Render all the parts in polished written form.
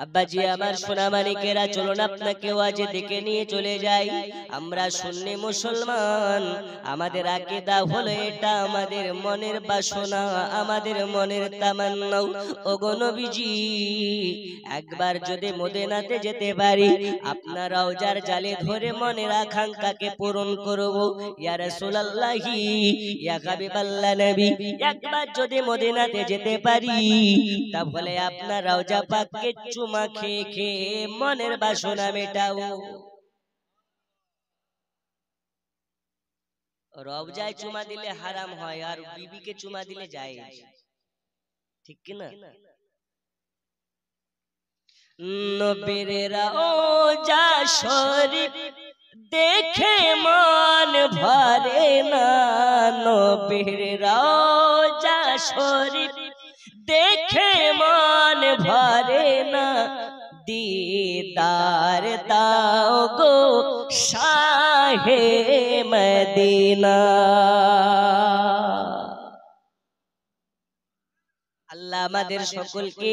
আব্বাজি আমার সোনামানিকেরা, চলুন আপনাকেও আজ দেখে নিয়ে চলে যাই। আমরা সুন্নি মুসলমান, আমাদের আকীদা হলো এটা, আমাদের মনের বাসনা, আমাদের মনের তামান্না। ওগো নবীজি, একবার যদি মদিনাতে যেতে পারি, আপনার রওজার জালে ধরে মনের আকাঙ্ক্ষাকে পূরণ করব। ইয়া রাসূলুল্লাহি, ইয়া হাবিবাল্লাহ নবী, একবার যদি মদিনাতে যেতে পারি, তাহলে আপনার রওজা পাককে চুমা খেয়ে খেয়ে মনের বাসনা মেটাবো। রওজায় চুমা দিলে হারাম হয়, আর বিবিকে চুমা দিলে জায়েজ, ঠিক কি না? নবীর রওজা শরীফ দেখে মন ভরে না, নবীর রওজা শরীফ দেখে মন ভরে না, दीदार दाओ गो शाहे मदीना। আল্লাহ আমাদের সকলকে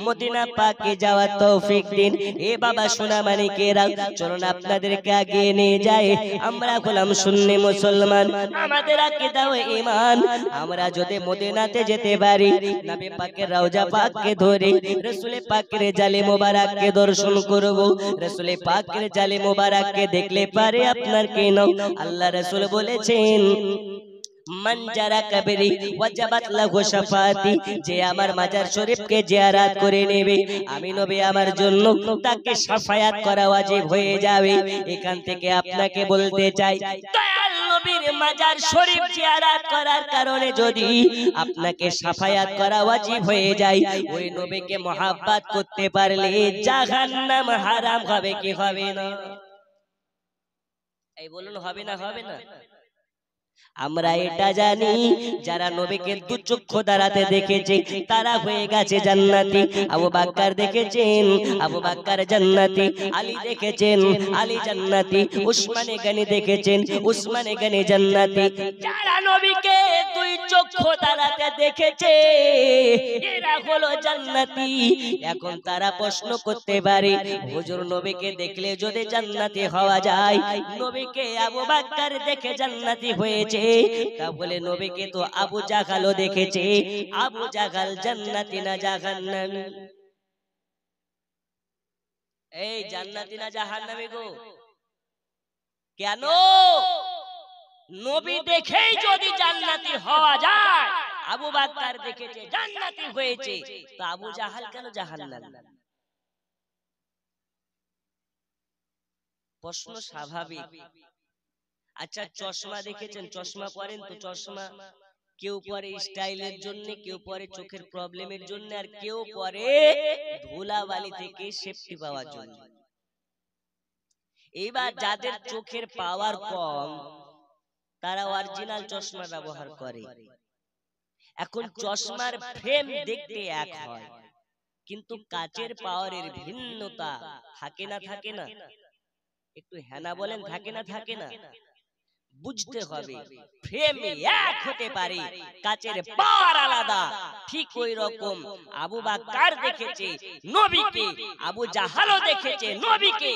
মদিনা পাকে যাওয়ার তৌফিক দিন। এ বাবা সোনামানিকেরা, চলুন আপনাদেরকে আগিয়ে নিয়ে যাই। আমরা হলাম সুন্নি মুসলমান, আমাদের আকীদা ও ঈমান। আমরা যদি মদিনাতে যেতে পারি, নবী পাকের রওজা পাককে ধরে রাসূল পাকের জালে মোবারককে দর্শন করব। রাসূল পাকের জালে মোবারককে দেখলে পারে আপনার কেন? আল্লাহ রাসূল বলেছেন, মান যারা কবরি ওয়াজাবাত লাহু শাফাতি, যে আমার মাজার শরীফকে জিয়ারত করে নেবে, আমি নবী আমার জন্য তাকে শাফায়াত করা ওয়াজিব হয়ে যাবে। এখান থেকে আপনাকে বলতে চাই, দয়াল নবীর মাজার শরীফ জিয়ারত করার কারণে যদি আপনাকে শাফায়াত করা ওয়াজিব হয়ে যায়, ওই নবীকে মহব্বত করতে পারলে জাহান্নাম হারাম হবে কি হবে না? এই বলুন, হবে না হবে না? আমরা এটা জানি, যারা নবীকে দু চক্ষু দ্বারাতে দেখেছে তারা হয়ে গেছে জান্নাতি। আবু বকর দেখেছেন, আবু বকর জান্নাতি। আলী দেখেছেন, আলী জান্নাতি। উসমান গনি দেখেছেন, উসমান গনি জান্নাতি। যারা নবীকে দুই চক্ষু দ্বারাতে দেখেছে এরা হলো জান্নাতি। এখন তারা প্রশ্ন করতে পারে, হুজুর নবীকে দেখলে যদি জান্নাতি হওয়া যায়, নবীকে আবু বকর দেখে জান্নাতি হয়েছে, তাহলে নবীকে তো আবু জাহালও দেখেছে, আবু জাহাল জান্নাতি না জাহান্নামী? এই জান্নাতি না জাহান্নামী গো? কেন? নবী দেখেই যদি জান্নাতি হওয়া যায়, আবু বকর দেখেছে জান্নাতি হয়েছে, তো আবু জাহাল কেন জাহান্নামী? প্রশ্ন স্বাভাবিক। আচ্ছা, চশমা দেখেছেন? চশমা পরেন তো? চশমা কেউ পরে স্টাইলের জন্য, কেউ পরে চোখের প্রবলেমের জন্য, আর কেউ পরে ধুলাবালি থেকে সেফটি পাওয়ার জন্য। এবার যাদের চোখের পাওয়ার কম তারা অরিজিনাল চশমা ব্যবহার করে। এখন চশমার ফ্রেম দেখতে এক হয়, কিন্তু কাচের পাওয়ারের ভিন্নতা থাকে না থাকে না? একটু হ্যাঁ না বলেন, থাকে না থাকে না? বুঝতে হবে, ফ্রেম এক হতে পারে, কাচের পাওয়ার আলাদা। ঠিক ওই রকম আবু বকর দেখেছে নবীকে, আবু জাহালও দেখেছে নবীকে,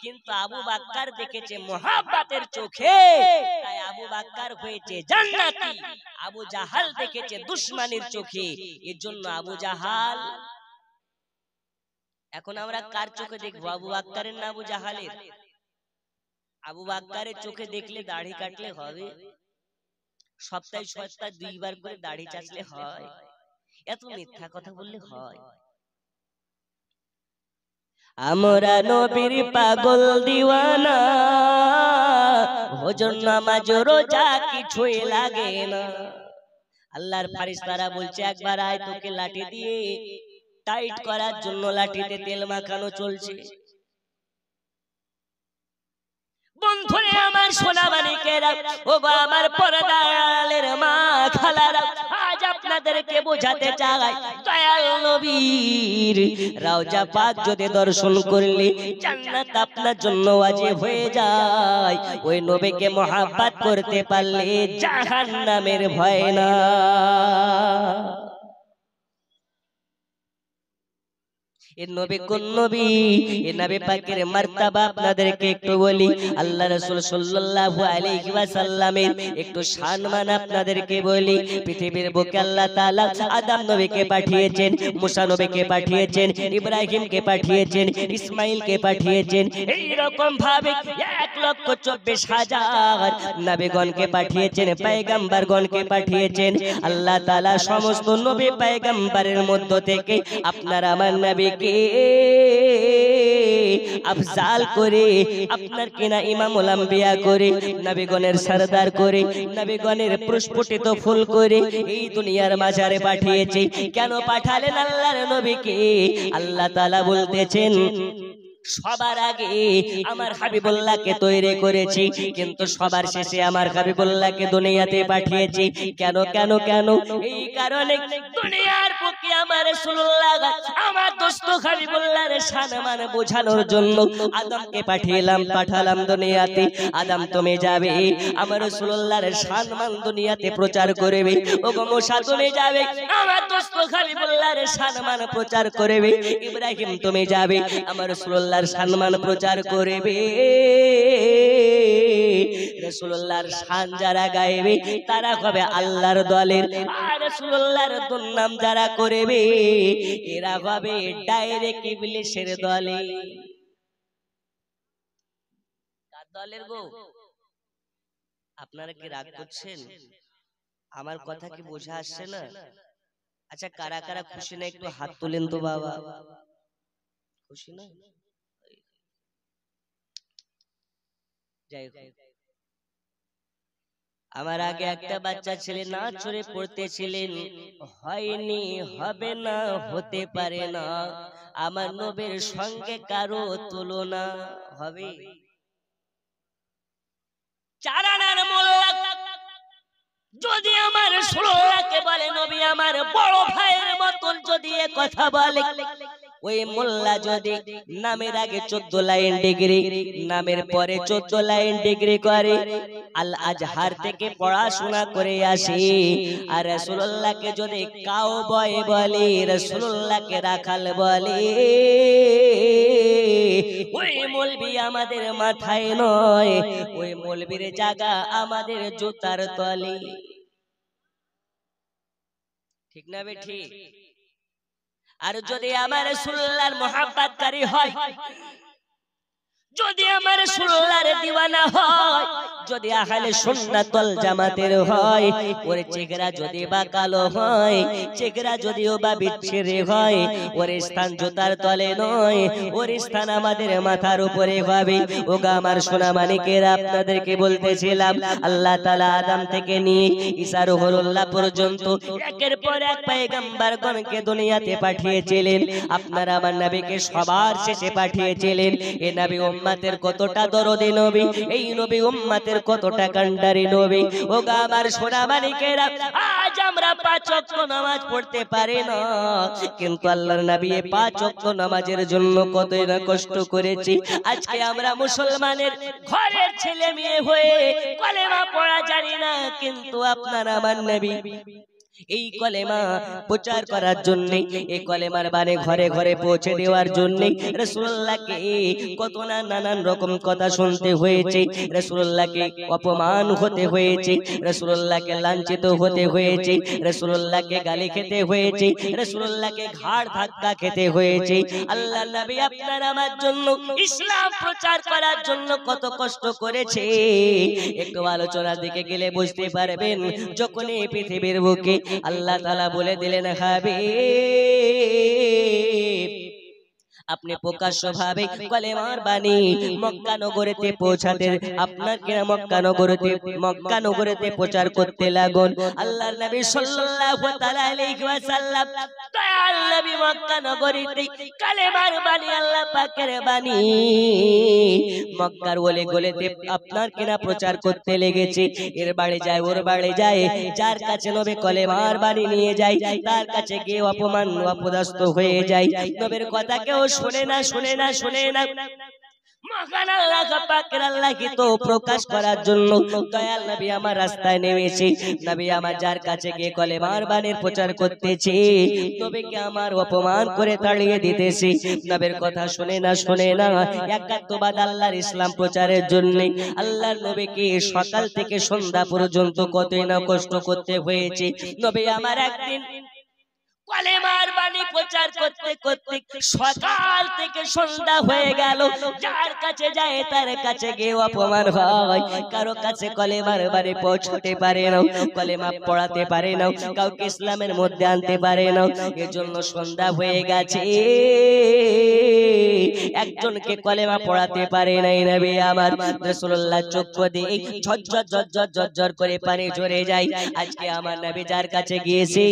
কিন্তু আবু বকর দেখেছে মুহাব্বতের চোখে, তাই আবু বকর হয়েছে জান্নাতি। আবু জাহাল দেখেছে দুশমনির চোখে, এজন্য আবু জাহাল। এখন আমরা কার চোখে দেখবো, আবু বকরের না আবু জাহালের? আবু বকরের চোখে দেখলে দাড়ি কাটলে হবে? সপ্তাহে সপ্তাহে দুইবার করে দাড়ি চাচলে হয়? এত মিথ্যা কথা বললে হয়? আমরা নবীর পাগল দিওয়ানা, হুজুর নামাজ রোজা কিছুই লাগে না। আল্লাহর ফেরেশতারা বলছে, একবার আয়, তোকে লাঠি দিয়ে টাইট করার জন্য লাঠিতে তেল মাখানো চলছে। বন্ধুরে আমার সোনামানিকেরা, ও আমার পর্দার মা খালারা, আজ আপনাদেরকে বোঝাতে চাই, দয়াল নবীর রওজা পাক যদি দর্শন করলে জান্নাত আপনার জন্য ওয়াজিব হয়ে যায়। ওই নবীকে মহব্বত করতে পারলে জাহান্নামের ভয় না। এ নবী কোন নবী? এ নবী পাকের মার্তাবা আপনাদেরকে একটু বলি। আল্লাহ রাসূল সাল্লাল্লাহু আলাইহি ওয়াসাল্লামের একটু সম্মান আপনাদেরকে বলি। পৃথিবীর বুকে আল্লাহ তাআলা আদম নবীকে পাঠিয়েছেন, মুসা নবীকে পাঠিয়েছেন, ইব্রাহিমকে পাঠিয়েছেন, ইসমাইলকে পাঠিয়েছেন। এই রকম ভাবে 1,24,000 নবীগণকে পাঠিয়েছেন, পয়গম্বরগণকে পাঠিয়েছেন। আল্লাহ তাআলা সমস্ত নবী পয়গম্বরের মধ্য থেকে আপনার আমার নবীকে আফজাল করে, আপনার কিনা ইমামুল আম্বিয়া করে, নবীগণের সরদার করে, নবীগণের প্রস্ফুটিত ফুল করে এই দুনিয়ার মাঝারে পাঠিয়েছে। কেন পাঠালেন আল্লাহর নবীকে? আল্লাহ তাআলা বলতেছেন, সবার আগে আমার হাবিবুল্লাহকে তৈরি করেছি, কিন্তু সবার শেষে আমার হাবিবুল্লাহকে দুনিয়াতে পাঠিয়েছি। কেন কেন কেন? এই কারণে দুনিয়ার বুকে আমার রাসূলুল্লাহ আমার দোস্ত হাবিবুল্লাহর সম্মান বোঝানোর জন্য আদমকে পাঠালাম দুনিয়াতে। আদম তুমি যাবে আমার রাসূলুল্লাহর সম্মান দুনিয়াতে প্রচার করবে। ওগো মুসা তুমি যাবে আমার দোস্ত হাবিবুল্লাহর সম্মান প্রচার করবে। ইব্রাহিম তুমি যাবে আমার রাসূলুল্লাহর সম্মান প্রচার করবে। রাসূলুল্লাহর শান যারা গাইবে তারা হবে আল্লাহর দলের, আর রাসূলুল্লাহর দুর্নাম যারা করবে এরা হবে ডাইরেক্ট ইবলিসের দলে। কার দলের গো? আপনারা কি রাগ করছেন? আমার কথা কি বোঝা আসছে না? আচ্ছা, কারা কারা খুশি না একটু হাত তোলেন তো বাবা। খুশি না? যাই হোক, আমার আগে একটা বাচ্চা ছেলে না চড়ে পড়তেছিলেন, হয়নি, হবে না, হতে পারে না, আমার নবীর সঙ্গে কারো তুলনা হবে। চারানার মোল্লা যদি আমার রাসূলুল্লাহকে বলে নবী আমার বড় ভাইয়ের মতন যদি এ কথা বলে, ওই মোল্লা যদি নামের আগে 14 লাইন ডিগ্রি, নামের পরে 14 লাইন ডিগ্রি করে, আল আজহার থেকে পড়াশোনা করে আসে, আর রাসূলুল্লাহকে যদি কাউবয় বলে, রাসূলুল্লাহকে রাখাল বলে, ওই মৌলবি আমাদের মাথায় নয়, ওই মৌলবীর জায়গা আমাদের জুতার তলে। ঠিক না বে ঠিক? আর যদি আমার রাসূলুল্লাহর মুহাব্বতকারী হয়, যদি আমার রাসূলুল্লাহর দিওয়ানা হয়, যদি আহলে সুন্নাত ওয়াল জামাতের হয়, ওর চেহারা যদি বা কালো হয়, চেহারা যদিও বা বিচ্ছিরি হয়, ওর স্থান জুতার তলে নয়, ওর স্থান আমাদের মাথার উপরে হবে। ওগো আমার সোনা মানিকেরা, আপনাদেরকে বলতেছিলাম আল্লাহ তাআলা আদম থেকে নিয়ে ঈসা রুহুল্লাহ পর্যন্ত একের পর এক পয়গম্বরগণকে দুনিয়াতে পাঠিয়েছিলেন। আপনারা আমার নবীকে সবার শেষে পাঠিয়েছিলেন। এই নবী উম্মতের কতটা দরদি নবী, এই নবী উম্মতের কতটা কান্ডারি নবী। ওগো আমার সোনা মানিকেরা, আজ আমরা 5 ওয়াক্ত নামাজ পড়তে পারি না, কিন্তু আল্লাহর নবী 5 ওয়াক্ত নামাজের জন্য কতই না কষ্ট করেছি। আজকে আমরা মুসলমানের ঘরের ছেলে মেয়ে হয়ে কলেমা পড়া জানি না, কিন্তু আপনার আমার নবী এই কলেমা প্রচার করার জন্য, এই কলেমার বাণী ঘরে ঘরে পৌঁছে দেওয়ার জন্য রাসূলুল্লাহকে কত না নানান রকম কথা শুনতে হয়েছে, রাসূলুল্লাহকে অপমান হতে হয়েছে, রাসূলুল্লাহকে লাঞ্ছিত হতে হয়েছে, রাসূলুল্লাহকে গালি খেতে হয়েছে, রাসূলুল্লাহকে ঘাড় ধাক্কা খেতে হয়েছে। আল্লাহর নবী আপনার আমার জন্য ইসলাম প্রচার করার জন্য কত কষ্ট করেছে। একটু আলোচনার দিকে গেলে বুঝতে পারবেন। যখন এই পৃথিবীর বুকে আল্লাহ তাআলা বলে দিলেন, হাবিব আপনি প্রকাশ্য ভাবে কলেমার বাণী মক্কা নগরীতে পৌঁছাতে, আপনার কিনা মক্কা নগরীতে প্রচার করতে লাগুন। আল্লাহর নবী সাল্লাল্লাহু তাআলা আলাইহি ওয়াসাল্লাম দয়াল নবী মক্কা নগরীতে কলেমার বাণী, আল্লাহ পাকের বাণী মক্কার ওলে গলেতে আপনার কিনা প্রচার করতে লেগেছে। এর বাড়ি যায়, ওর বাড়ি যায়, যার কাছে নবী কলেমার বাণী নিয়ে যায় তার কাছে গিয়ে অপমান অপদস্থ হয়ে যায়। নবীর কথা কেউ শুনে না। মহান আল্লাহ পাকের আল্লাহকে তো প্রকাশ করার জন্য দয়াল নবী আমার রাস্তায় নেমেছে। নবী আমার যার কাছে গিয়ে কলেমার বাণীর প্রচার করতেছে, নবীকে আমার অপমান করে তাড়িয়ে দিতেছে। নবীর কথা শুনে না একাত্মবাদ আল্লাহর ইসলাম প্রচারের জন্য আল্লাহর নবীকে সকাল থেকে সন্ধ্যা পর্যন্ত কতই না কষ্ট করতে হয়েছে। নবী আমার একদিন কলেমার বাণী প্রচার করতে করতে সকাল থেকে সন্ধ্যা হয়ে গেল। যার কাছে যায় তার কাছে গিয়ে অপমান হয়, কারো কাছে কলেমার বাণী পৌঁছতে পারে না, কলেমা পড়াতে পারে না, কাউকে ইসলামের মধ্যে আনতে পারে না। এজন্য সন্ধ্যা হয়ে গেছে, একজনকে কলেমা পড়াতে পারে নাই। নবী আমার রাসূলুল্লাহ চক্ষু দিয়ে ঝরঝর ঝরঝর ঝরঝর করে পানি ঝরে যায়। আজকে আমার নবী যার কাছে গিয়েছে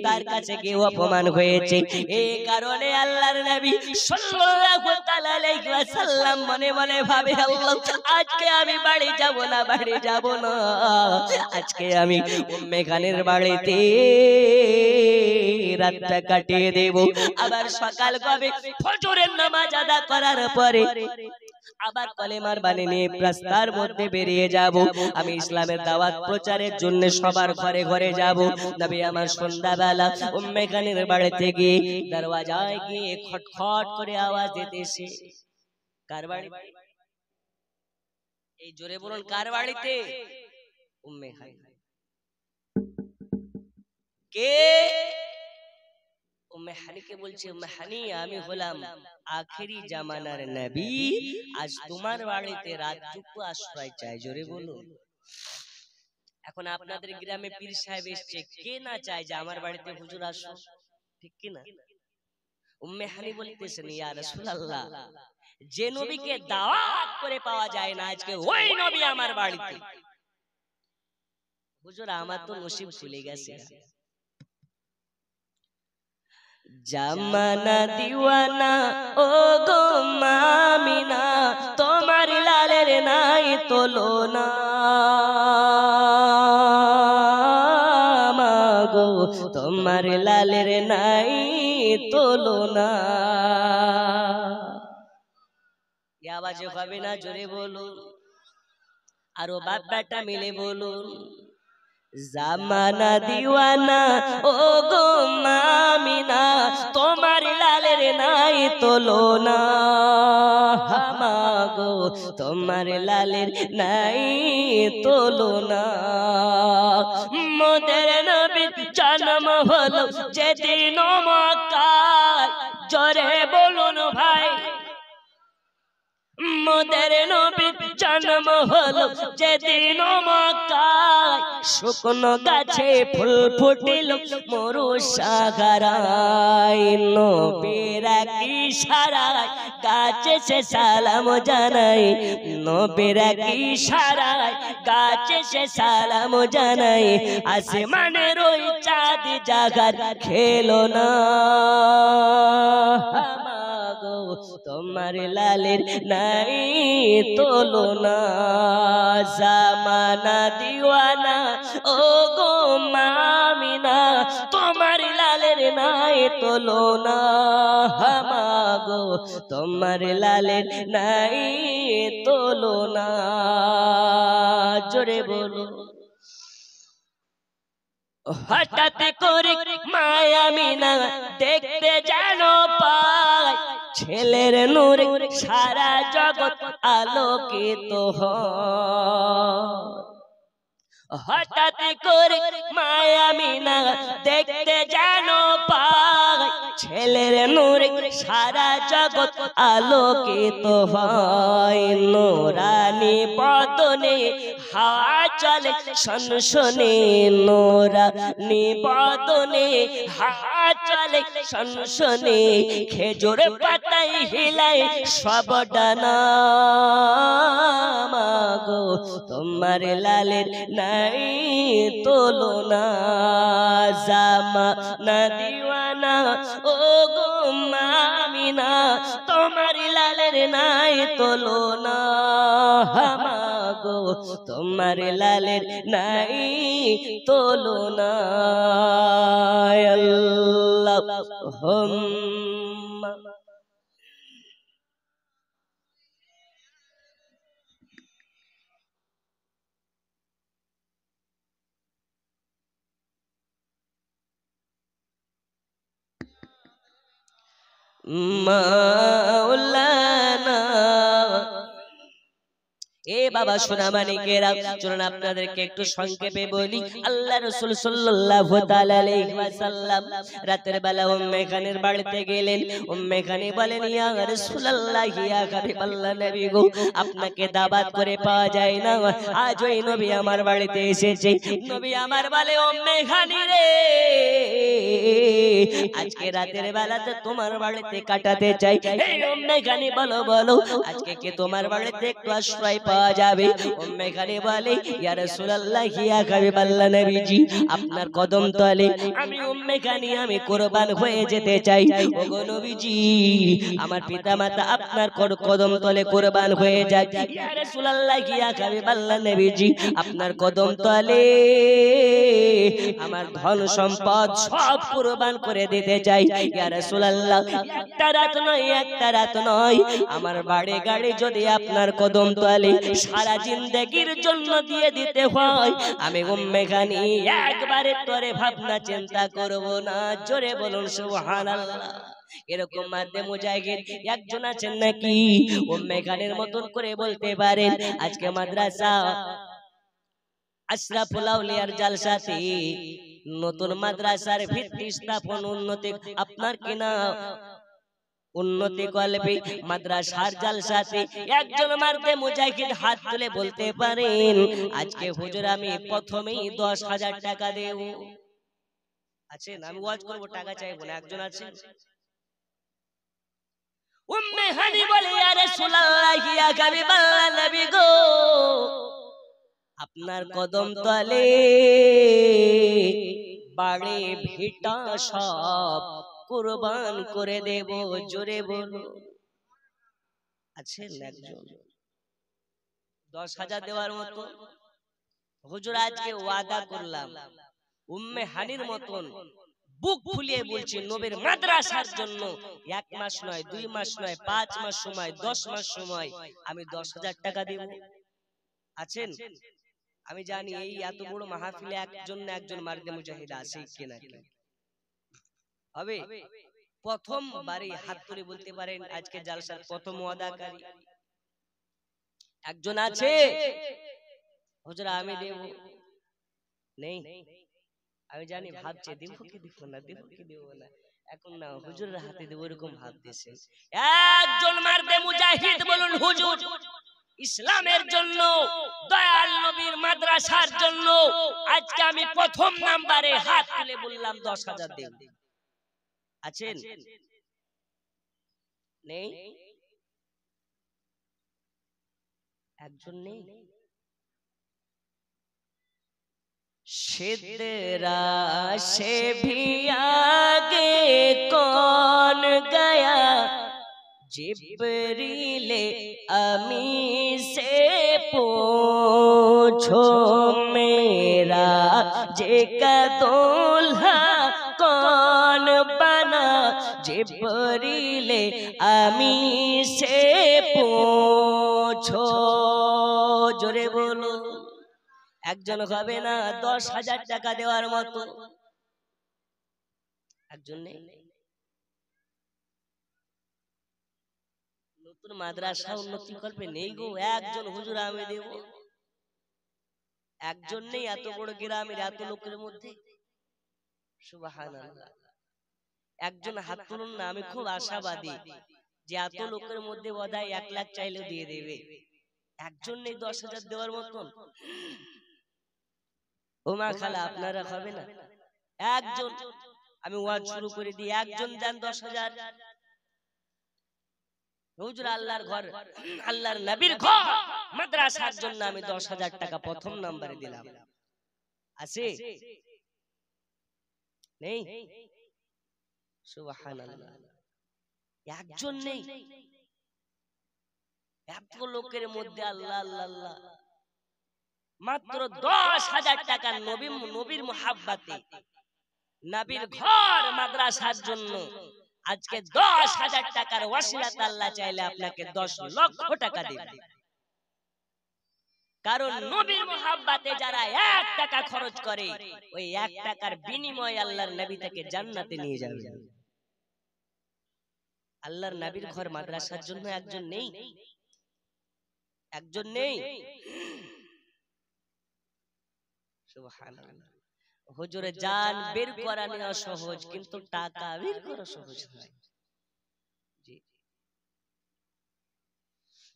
তার কাছে গিয়ে অপমান হয়েছে। এই কারণে আল্লাহর নবী সাল্লাল্লাহু তাআলা আলাইহি ওয়াসাল্লাম মনে মনে ভাবে, আল্লাহ আজকে আমি বাড়ি যাব না, আজকে আমি উম্মে খানের বাড়িতে রাতটা কাটিয়ে দেব। আবার সকাল কবে ফজরের নামাজ আদা করার পরে আবার কলেমার বাণী নিয়ে রাস্তার মধ্যে বেরিয়ে যাব। আমি ইসলামের দাওয়াত প্রচারের জন্য সবার ঘরে ঘরে যাব। নবী আমার সন্ধ্যাবেলা উম্মে খানের বাড়িতে গিয়ে দরওয়াজায় গিয়ে খটখট করে আওয়াজ দিতেছে। কার বাড়িতে? এই জোরে বলুন, কার বাড়িতে? উম্মে খান। কে? উম্মে হানিকে বলছে, উম্মে হানি আমি হলাম আখেরি জামানার নবী, আজ তোমার বাড়িতে রাতটুকু আশ্রয় চাই। জোরে বলুন। এখন আপনাদের গ্রামে পীর সাহেব এসছে, কে না চায় যে আমার বাড়িতে হুজুর আসো, ঠিক কি না? উম্মে হানি বলতেছেন, ইয়া রাসূলুল্লাহ, যে নবীকে দাওয়াত করে পাওয়া যায় না, আজকে ওই নবী আমার বাড়িতে। হুজুর আমার তো নসিব খুলে গেছে। জামানা দিওয়ানা ও গো মামিনা, তোমার লালের নাই তুলনা, মাগো তোমার লালের নাই তুলনা। এই আওয়াজে হবে না, জোরে বলুন, আরো বাপ বেটা মিলে বলুন। জামানা দিওয়ানা ও গো মামিনা, তোমার লালের নাই তুলনা, মাগো তোমার লালের নাই তুলনা। মোদের নবীর জন্ম হলো যেদিন মক্কায়, জোরে বলুন ভাই। মোদের নবীর জন্ম হলো যেদিন মক্কায়, শুকনো গাছে ফুল ফুটিল মরু সাগরায়, নবীর ইশারায় গাছে সে সালাম জানাই, নবীর ইশারায় গাছে সে সালাম জানাই। আসমানের ওই চাঁদ জাগার খেলো না, তোমার লালের নাই তুলনা। জামানা দিওয়ানা ও গো মামিনা, তোমার লালের নাই তুলনা, মাগো তোমার লালের নাই তুলনা। জোরে বলো। হঠাৎ করে মায়া মিনা দেখতে জানো পায়, ছেলের নূর সারা জগৎ আলোকিত হয়। হঠাৎ করে মায়া মিনা দেখতে জানো পায়, ছেলের নূর সারা জগৎ আলোকিত হয়। নূরানি বদনে হাওয়া চলে সনসনে, নূরানি বদনে হাওয়া চলে সনসনে, খেজুর পাতায় হিলায় সব ডানা, মাগো তোমার লালের নাই তুলনা। জামানা দিওয়ানা ও গো মামিনা, তোমার লালের নাই তুলনা, মাগো তোমার লালের নাই তুলনা। আল্লাহুম্মা মাওলানা। এ বাবা সোনা মানিকেরা, চলুন আপনাদেরকে একটু সংক্ষেপে বলি। আল্লাহ রাসূল সাল্লাল্লাহু তাআলা আলাইহি ওয়াসাল্লাম রাতের বেলা উম্মে খানের বাড়িতে গেলেন। উম্মে খানি বলেন, ইয়া রাসূলুল্লাহ, ইয়া হাবিবাল্লাহ, নবী গো, আপনাকে দাওয়াত করে পাওয়া যায় না, আজ ওই নবী আমার বাড়িতে এসেছে। নবী আমার বলে, উম্মে খানি রে, আজকে রাতের বেলাতে তোমার বাড়িতে কাটাতে চাই। এই উম্মে খানি বলো বলো, আজকে কে তোমার বাড়িতে একটু আশ্রয় পাওয়া যাবে? উম্মে খানি বলে, ইয়া রাসূলুল্লাহ, ইয়া হাবিবাল্লাহ, নবীজি আপনার কদম তলে আমি উম্মে খানি আমি কুরবান হয়ে যেতে চাই। ওগো নবীজি, আমার পিতামাতা আপনার কদম তলে কুরবান হয়ে যায়। ইয়া রাসূলুল্লাহ, ইয়া হাবিবাল্লাহ, নবীজি আপনার কদম তলে আমার ধন সম্পদ সব কুরবান করে দিতে চাই। ইয়া রাসূলুল্লাহ, একটা রাত নয়, একটা রাত নয়, আমার বাড়ি গাড়ি যদি আপনার কদম তলে সারা জিন্দেগির জন্য দিয়ে দিতে হয়, আমি উম্মে খানি একবারে তোরে ভাবনা চিন্তা করব না। জোরে বলুন সুবহানাল্লাহ। এরকম মাঝে মুজাহিদ একজন আছেন নাকি উম্মে খানের মতন করে বলতে পারেন? আজকে মাদ্রাসা আশরাফুল আউলিয়ার জালসাতে নতুন মাদ্রাসার ভিত্তি স্থাপন উন্নতি আপনার কিনা উন্নতি কলবে মাদ্রাসার জালসাতে একজন মারদে মুজাহিদ হাত তুলে বলতে পারেন, আজকে হুজুর আমি প্রথমেই 10,000 টাকা দেব। আছেন? আমি ওয়াজ করব, টাকা চাইবো না। একজন আছেন? উম্মে হানি বলে, ইয়া রাসূলুল্লাহ, ইয়া হাবিবাল্লাহ, নবী গো, আপনার কদম তলে বাড়ি ভিটা সব কুরবান করে দেব। জোরে বলো। আছেন একজন 10,000 দেওয়ার মতো? হুজুর আজকে ওয়াদা করলাম, উম্মে হানির মতন বুক ফুলিয়ে বলছি, নবীর মাদ্রাসার জন্য 1 মাস নয়, 2 মাস নয়, 5 মাস সময়, 10 মাস সময় আমি 10,000 টাকা দেব। আছেন? আমি জানি এই এত বড় মাহফিলে একজন না একজন মারদে মুজাহিদ আছে কিনা হবে। প্রথম বারে হাত তুলে বলতে পারেন আজকে জালসার প্রথম ওয়াদাকারী একজন আছে? হুজুর আমি দেব। নেই? আমি জানি ভাবছে দেব কি দেব না, দেব কি দেব না, এখন না হুজুরের হাতে দেব এরকম ভাবতেছে। একজন মারদে মুজাহিদ বলুন, হুজুর ইসলামের জন্য, দয়াল নবীর মাদ্রাসার জন্য আজকে আমি প্রথম নাম্বারে হাত তুলে বললাম 10,000 দেব। আছেন? নেই? একজন নেই? शिदरा से भी आगे कौन गया, जिब्रीले अमी से पूछो, मेरा जे का दूल्हा कौन बना, जिब्रीले अमी से पूछो। जोरे बोलो। একজন হবে না 10,000 টাকা দেওয়ার মতো? একজন নেই? নতুন মাদ্রাসা উন্নতি করবে? নেই গো। একজন হুজুর আমি দেব। একজন নেই এত বড় গ্রামের এত লোকের মধ্যে? সুবহানাল্লাহ। একজন হাত তুলুন না, আমি খুব আশাবাদী যে এত লোকের মধ্যে বোধহয় 1 লাখ চাইলেও দিয়ে দেবে। একজন নেই 10,000 দেওয়ার মতন? ওমা খালা আপনারা হবে না? একজন, আমি ওয়াজ শুরু করে দিই, একজন দেন 10,000। হুজুর আল্লাহর ঘর, আল্লাহর নবীর ঘর মাদ্রাসার জন্য আমি 10,000 টাকা প্রথম নম্বরে দিলাম। আছে? নেই? সুবহানাল্লাহ। একজন নেই এত লোকের মধ্যে? আল্লাহ আল্লাহ আল্লাহ। মাত্র 10,000 টাকা নবীর মুহাব্বতে, নবীর ঘর মাদ্রাসার জন্য আজকে 10,000 টাকার ওয়াসিলাত আল্লাহ চাইলে আপনাকে 10 লক্ষ টাকা দেবে। কারণ নবীর মুহাব্বতে যারা 1 টাকা খরচ করে, ওই 1 টাকার বিনিময়ে আল্লাহর নবী তাকে জান্নাতে নিয়ে যাবে। আল্লাহর নবীর ঘর মাদ্রাসার জন্য একজন নেই, একজন নেই। সুবহানাল্লাহ। হুজুরে জান বের করা নেওয়া সহজ, কিন্তু টাকা বের করা সহজ নয়। জি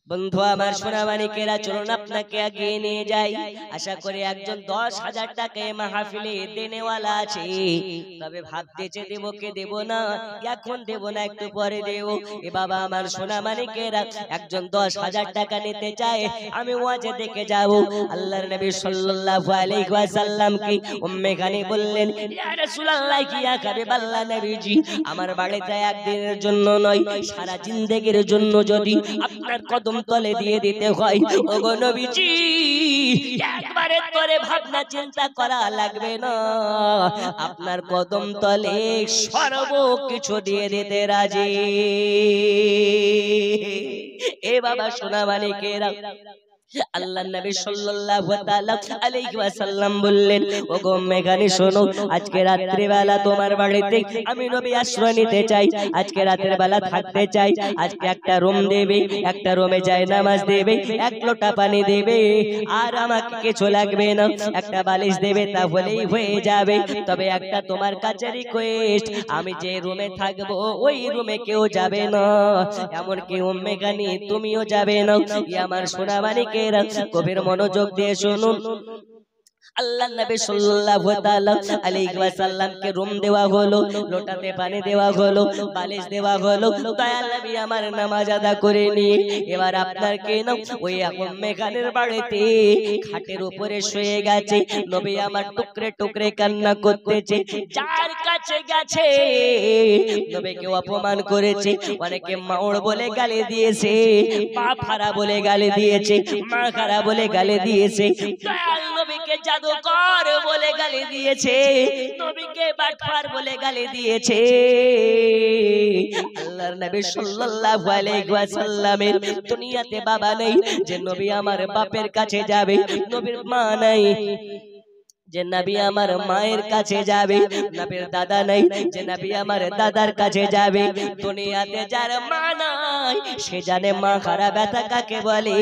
বন্ধু আমার সোনা মানিকেরা, চলুন আপনাকে এগিয়ে নিয়ে যাই। আশা করি একজন 10,000 টাকা মাহফিলে দেনেওয়ালা আছে, তবে ভাবতেছে দেব কে দেব না, এখন দেব না একটু পরে দেব। এ বাবা আমার সোনা মানিকেরা, একজন 10,000 টাকা নিতে চায়, আমি ওয়াজে দেখে যাব। আল্লাহর নবী সাল্লাল্লাহু আলাইহি ওয়াসাল্লাম কি উম্মে খানি বললেন, ইয়া রাসূলুল্লাহ কি ইয়া হাবিবাল্লাহ নবীজি, আমার বাড়িতে একদিনের জন্য নয়, সারা জিন্দেগির জন্য যদি আপনার কদম তলে দিয়ে দিতে হয়, ওগো নবীজি একবারে তোরে ভাবনা চিন্তা করা লাগবে না, আপনার কদম তলে সর্বকিছু দিয়ে দিতে রাজি। এ বাবা সোনা মানিকেরা, আল্লাহর নবী সাল্লাল্লাহু তাআলা আলাইহি ওয়াসাল্লাম বললেন, ওগো মেঘানি শোনো, আজকে রাত্রি বেলা তোমার বাড়িতে আমি নবী আশ্রয় নিতে চাই, আজকে রাতের বেলা থাকতে চাই। আজকে একটা রুম দেবে, একটা রুমে যায় নামাজ দেবে, এক লোটা পানি দেবে, আর আমাকে কিছু লাগবে না, একটা বালিশ দেবে, তাহলেই হয়ে যাবে। তবে একটা তোমার কাছে রিকোয়েস্ট, আমি যে রুমে থাকবো ওই রুমে কেউ যাবে না, এমনকি উম্মে গানি তুমিও যাবে না। আমার সোনা মানিকেরা, গভীর মনোযোগ দিয়ে শুনুন। আল্লাহর নবী সাল্লাল্লাহু তাআলা আলাইহি ওয়াসাল্লামকে রুম দেওয়া হলো, লোটাতে পানি দেওয়া হলো, বালিশ দেওয়া হলো। দয়াল নবী আমার নামাজ আদা করে নিয়ে এবার আপনার কে না ওই উম্মে খানের বাড়িতে খাটের উপরে শুয়ে গেছে। নবী আমার টুকরে টুকরে কান্না করতেছে। যার কাছে গেছে নবীকে অপমান করেছে, অনেকে মাওড় বলে গালি দিয়েছে, বাপ হারা বলে গালি দিয়েছে, মা হারা বলে গালি দিয়েছে, দয়াল নবীকে জাদুকর বলে গালি দিয়েছে, নবীকে বাটপার বলে গালি দিয়েছে। আল্লাহর নবী সাল্লাল্লাহু আলাইহি ওয়াসাল্লামের দুনিয়াতে বাবা নেই যে নবী আমার বাপের কাছে যাবে, নবীর মা নাই যে নবী আমার মায়ের কাছে যাবে, নবীর দাদা নাই যে নবী আমার দাদার কাছে যাবে। দুনিয়াতে যার মা নাই সে জানে মা হারা ব্যথা কাকে বলে,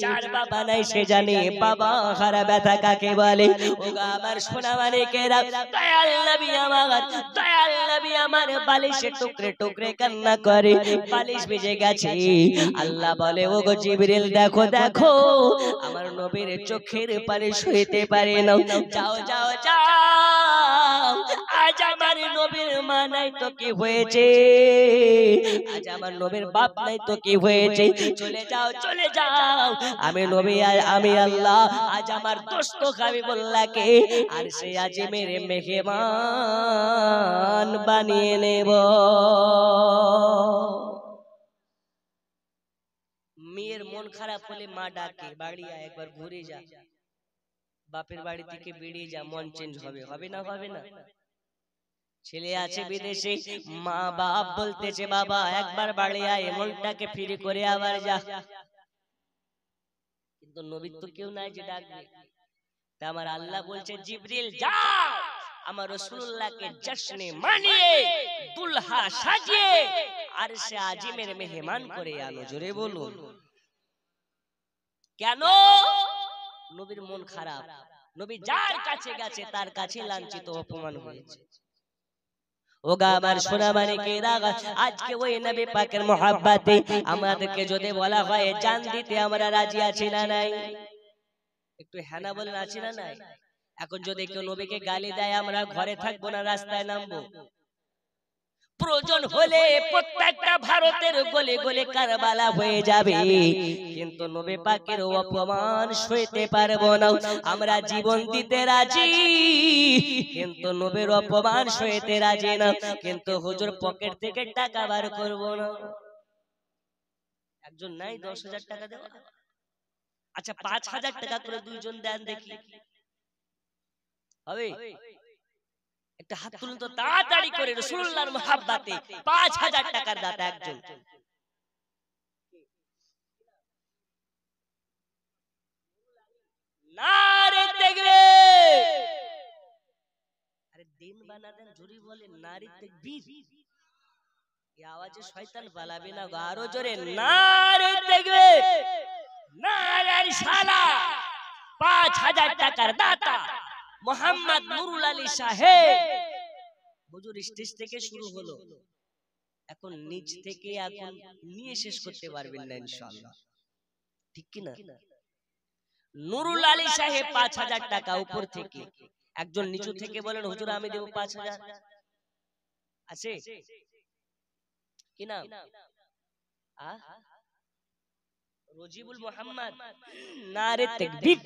যার বাবা নাই সে জানে বাবা হারা ব্যথা কাকে বলে। ওগো আমার সোনা মানিকেরা, দয়াল নবী আমার বালিশে টুকরে টুকরে কান্না করে, বালিশ ভিজে গেছে। আল্লাহ বলে, ওগো জিবরিল দেখো দেখো, আমার নবীর চোখের পানি সইতে পারে না, যাও যাও যাও, আজ আমার নবীর মা নাই তো কি হয়েছে, আজ আমার নবীর বাপ নাই তো কি হয়েছে, চলে যাও চলে যাও, আমি নবী আমি আল্লাহ আজ আমার দোস্ত হাবিবুল্লাহকে আর সে আজ মেরে মেহমান বানিয়ে নেব। মেয়ের মন খারাপ হলে মা ডাকে, বাড়ি আয় একবার ঘুরে যা, বাপের বাড়ি থেকে বেরিয়ে যা, মন চেঞ্জ হবে, হবে না হবে না। ছেলে আছে বিদেশে, মা বাপ বলতেছে বাবা একবার বাড়ি আয়, মনটাকে ফ্রি করে আবার যা, কিন্তু নবীর তো কেউ নাই যে ডাকবে। তা আমার আল্লাহ বলছে, জিবরিল যাও, আমার রাসূলুল্লাহকে জশ্নে মানিয়ে দুলহা সাজিয়ে আরশে আজিমের মেহমান করে আনো। জোরে বলুন কেন? নবীর মন খারাপ, নবী যার কাছে গেছে তার কাছে লাঞ্ছিত অপমান হয়েছে। ওগা আমার সোনা মানিকেরা, আজকে ওই নবী পাকের মহব্বতে আমাদেরকে যদি বলা হয় জান দিতে আমরা রাজি আছি না নাই? একটু হ্যাঁ না বলেন, আছি না নাই? এখন যদি কেউ নবীকে গালি দেয় আমরা ঘরে থাকবো না, রাস্তায় নামবো? প্রয়োজন হলে প্রত্যেকটা ভারতের গলে গলে কারবালা হয়ে যাবে, কিন্তু নবী পাকের অপমান সইতে পারবো না। আমরা জীবন দিতে রাজি, কিন্তু নবীর অপমান সইতে রাজি না, কিন্তু হুজুর পকেট থেকে টাকা বার করবো না। একজন নাই 10,000 টাকা দেওয়া? আচ্ছা 5,000 টাকা করে দুইজন দেন দেখি, হবে? একটা হাত তুলুন তো তাড়াতাড়ি করে, রাসূলুল্লাহর মহব্বতে 5,000 টাকার দাতা একজন। নারে তাকবীর! আরে দিন বানা দেন জোরে বলেন, নারে তাকবীর! এই আওয়াজে শয়তান পালাবে না গো, আরো জোরে নারে তাকবীর, নারে রিসালাত। 5000 টাকার দাতা মোহাম্মদ নুরুল আলী সাহেব হুজুর স্টেজ থেকে শুরু হলো, এখন নিচ থেকে এখন নিয়ে শেষ করতে পারবেন না ইনশাআল্লাহ, ঠিক কি না? নুরুল আলী সাহেব 5000 টাকা উপর থেকে, একজন নিচু থেকে বলেন হুজুর আমি দেব 5000, আছে কি না? রজিবুল মোহাম্মদ, নারে তাকবীর।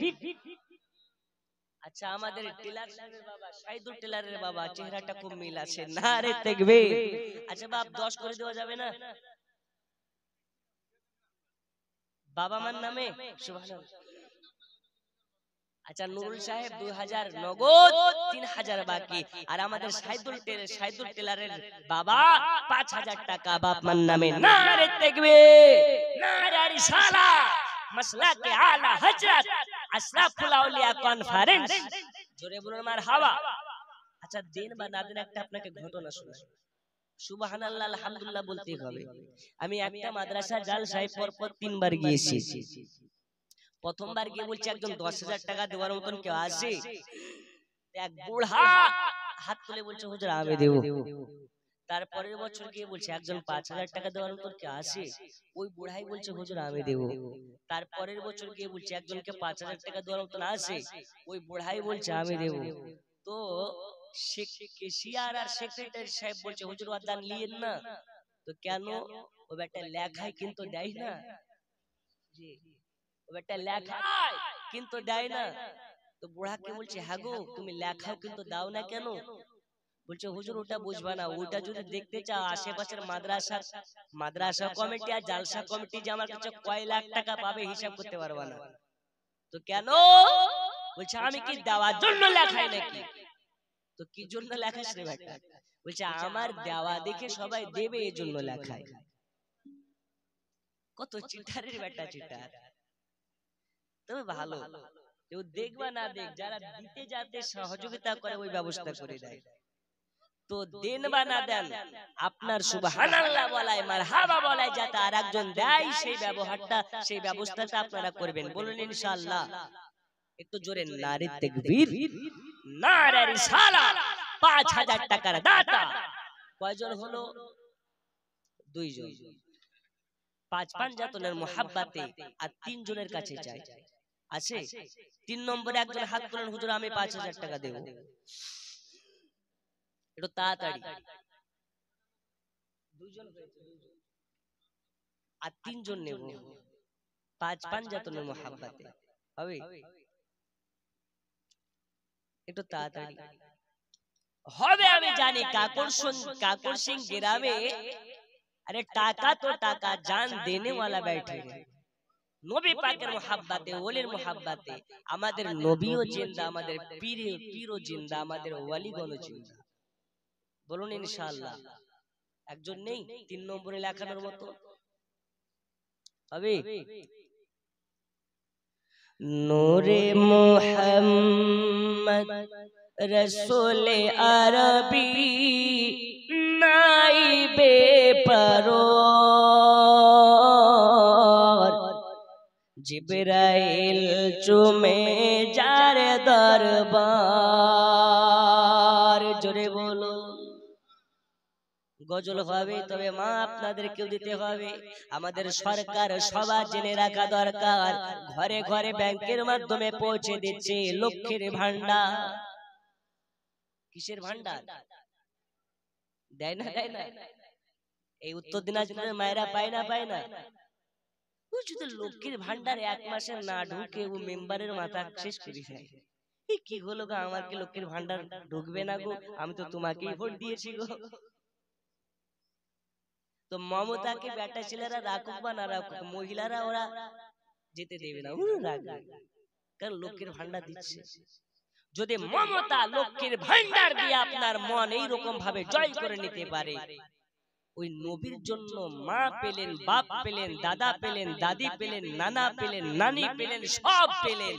আচ্ছা আমাদের টেলার সাহেবের বাবা সাইদুল টেলারের বাবা, চেহারাটা খুব মিল আছে, নারে তাকবীর। আচ্ছা বাপ 10 করে দেওয়া যাবে না বাবা মার নামে? সুবহানাল্লাহ। আচ্ছা নুরুল সাহেব 2000 নগদ, 3000 বাকি, আর আমাদের সাইদুল টেলারের বাবা 5000 টাকা বাপ মার নামে। নারে তাকবীর, নারে রিসালাত, মাসলাকে আলা হযরত আশরাফুল আউলিয়া কনফারেন্স, জোরে বলুন মারহাবা। আচ্ছা দেন বা না দেন একটা আপনাকে ঘটনা শোনাই। সুবহানাল্লাহ আলহামদুলিল্লাহ বলতে হবে। আমি একটা মাদ্রাসা জালসায় পরপর 3 বার গিয়েছি। প্রথমবার গিয়ে বলছে একজন 10,000 টাকা দেওয়ার মতন কেউ আছে? এক বুড়া হাত তুলে বলছে হুজুর আমি দেব। তারপরের বছর গিয়ে বলছে একজন 5,000 টাকা দেওয়ার মতন কেউ আছে? ওই বুড়াই বলছে হুজুর আমি দেব। তারপরের বছর গিয়ে বলছে একজনকে 5,000 টাকা দেওয়ার মতন আছে? ওই বুড়াই বলছে আমি দেব। তো কেশিয়ার আর সেক্রেটারি সাহেব বলছে হুজুর ওয়াদান নিয়েন না। তো কেন? ও বেটা লেখায় কিন্তু দেয় না, জি ও বেটা লেখায় কিন্তু দেয় না। তো বুড়াকে বলছে হ্যাঁ গো তুমি লেখাও কিন্তু দাও না কেন? বলছে হুজুর ওটা বুঝবা না, ওটা যদি দেখতে চাও আশেপাশের মাদ্রাসা কমিটি আর জালসা কমিটি যে আমার কাছে কয় লাখ টাকা পাবে হিসাব করতে পারবা না। তো কেন? বলছে আমি কি দেওয়ার জন্য লেখাই নাকি? তো কি জন্য লেখাস রে বেটা? বলছে আমার দেওয়া দেখে সবাই দেবে এই জন্য লেখায়। কত চিটারের বেটা চিটার। তবে ভালো কেউ দেখবা না দেখ, যারা দিতে যাতে সহযোগিতা করে ওই ব্যবস্থা করে দেয়। তো দেন বা না দেন আপনার সুবহানাল্লাহ বলায় মারহাবা বলায় যাতে আর একজন দেয় সেই ব্যবহারটা সেই ব্যবস্থাটা আপনারা করবেন, বলুন ইনশাআল্লাহ। একটু জোরে নারে তাকবীর, নারে রিসালাত। 5000 টাকার দাতা কয়জন হলো? 2 জন। 5 পাঞ্জাতনের মুহাব্বতে আর 3 জনের কাছে চাই, আছে? 3 নম্বরে একজন হাত তুলেন হুজুর আমি 5000 টাকা দেব। একটু তাড়াতাড়ি, 2 জন হয়েছে, 2 জন আর 3 জন নেব। 5 পাঞ্জাতনের মুহাব্বতে হবে, একটু তাড়াতাড়ি হবে। আমি জানি কাকর সিং গ্রামে अरे टाका तो टाका जान देने वाला बैठे हैं। নবী পাকের মুহাব্বতে ওলির মুহাব্বতে আমাদের নবীও জিন্দা, আমাদের পীরও জিন্দা, আমাদের ওয়ালিগণও জিন্দা, বলুন ইনশাআল্লাহ। একজন নেই 3 নম্বরে লেখানোর মতো হবে? নূরে মুহাম্মদ রসুল আরবি নাইবে পরর, জিবরাইল চুমে যার দরবার। জোরে বলো। গজল হবে তবে মা আপনাদেরকেও দিতে হবে। আমাদের সরকার সবার জেনে রাখা দরকার, ঘরে ঘরে ব্যাংকের মাধ্যমে পৌঁছে দিচ্ছে লক্ষ্মীর ভান্ডার। কিসের ভান্ডার? দেয় না দেয় না? এই উত্তর দিনাজপুরের মায়েরা পায় না পায় না? যদি লক্ষ্মীর ভান্ডার 1 মাসে না ঢুকে ও মেম্বারের মাথা শেষ করে যায়। এই কি হলো গো, আমার কি লক্ষ্মীর ভান্ডার ঢুকবে না গো? আমি তো তোমাকেই ভোট দিয়েছি গো। তো মমতাকে বেটা ছেলেরা রাখুক বা না রাখুক, মহিলারা ওরা যেতে দেবে না, রাখবে, কারণ লক্ষ্মীর ভান্ডার দিচ্ছে। যদি মমতা লক্ষ্মীর ভান্ডার দিয়ে আপনার মন এইরকম ভাবে জয় করে নিতে পারে, ওই নবীর জন্য মা পেলেন, বাপ পেলেন, দাদা পেলেন, দাদি পেলেন, নানা পেলেন, নানি পেলেন, সব পেলেন।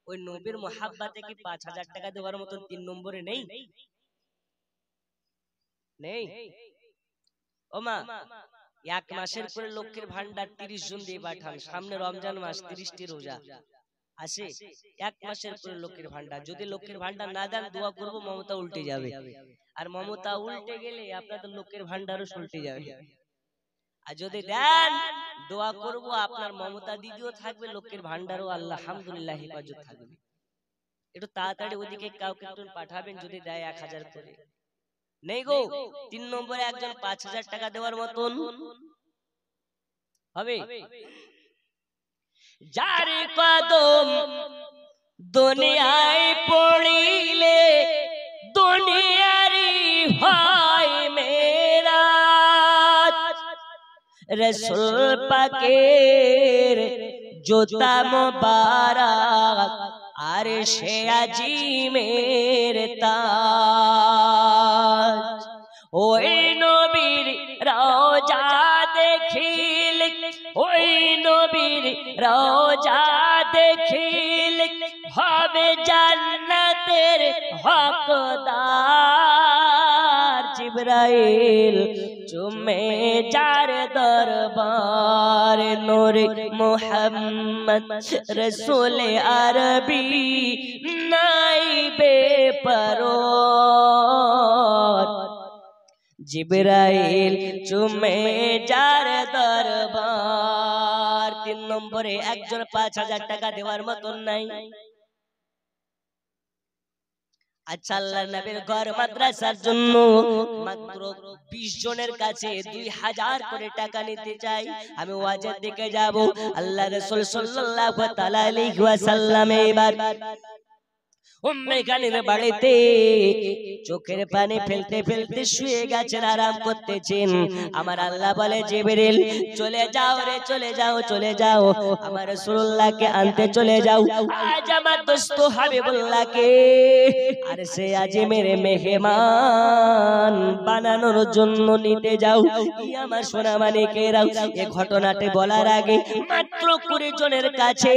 ওই নবীর মুহাব্বতে কি 5000 টাকা দেওয়ার মতন 3 নম্বরে নেই? নেই? ও মা, এক মাসের করে লক্ষ্মীর ভান্ডার 30 জন দিয়ে পাঠান, সামনে রমজান মাস, 30টি রোজা আসে, এক মাসের করে লক্ষ্মীর ভান্ডার। যদি লক্ষ্মীর ভান্ডার না দেন দোয়া করব মমতা উল্টে যাবে, আর মমতা উল্টে গেলে আপনাদের লক্ষ্মীর ভান্ডারও উল্টে যাবে। আর যদি দেন দোয়া করব আপনার মমতা দিদিও থাকবে, লক্ষ্মীর ভান্ডারও আলহামদুলিল্লাহ হেফাজত থাকবে। একটু তাড়াতাড়ি ওদিকে কাউকে একটু পাঠাবেন যদি দেয় 1000 করে। নেই গো, 3 নম্বরে একজন 5000 টাকা দেওয়ার মতন হবে। যার কদম দুনিয়ায় পড়িলে দুনিয়ারি হয় মেরা, রাসূল পাকের জুতা মোবারক আরশে আজিমের তাজ। ওই নবীর রওজা দেখিল, ওই নবীর রওজা দেখিল হবে জান্নাতের হকদার। জিবরাইল চুমে যার দরবার, নূরে মুহাম্মদ রাসূল আরবি নাইবে পরর। জিবরাইল চুমে যার দরবার। 3 নম্বরে একজন 5000 টাকা দেওয়ার মতন নাই। আচ্ছা, আল্লাহর নবীর ঘর মাদ্রাসার জন্য মাত্র 20 জনের কাছে 2000 করে টাকা নিতে চাই। আমি ওয়াজের দিকে যাব। আল্লাহ রাসূল সাল্লাল্লাহু তাআলা আলাইহি ওয়াসাল্লাম এবার উম্মে খানির বাড়িতে চোখের পানি ফেলতে ফেলতে শুয়ে গেছেন, আরাম করতেছেন। আমার আল্লাহ বলে জিবরিল চলে যাও রে, চলে যাও, চলে যাও, আমার রাসূলুল্লাহকে আনতে চলে যাও। আজ আমার দোস্ত হাবিবুল্লাহকে আর সে আজিমের মেহমান বানানোর জন্য নিতে যাও। এই আমার সোনা মানিকেরা, এই ঘটনাটি বলার আগে মাত্র 20 জনের কাছে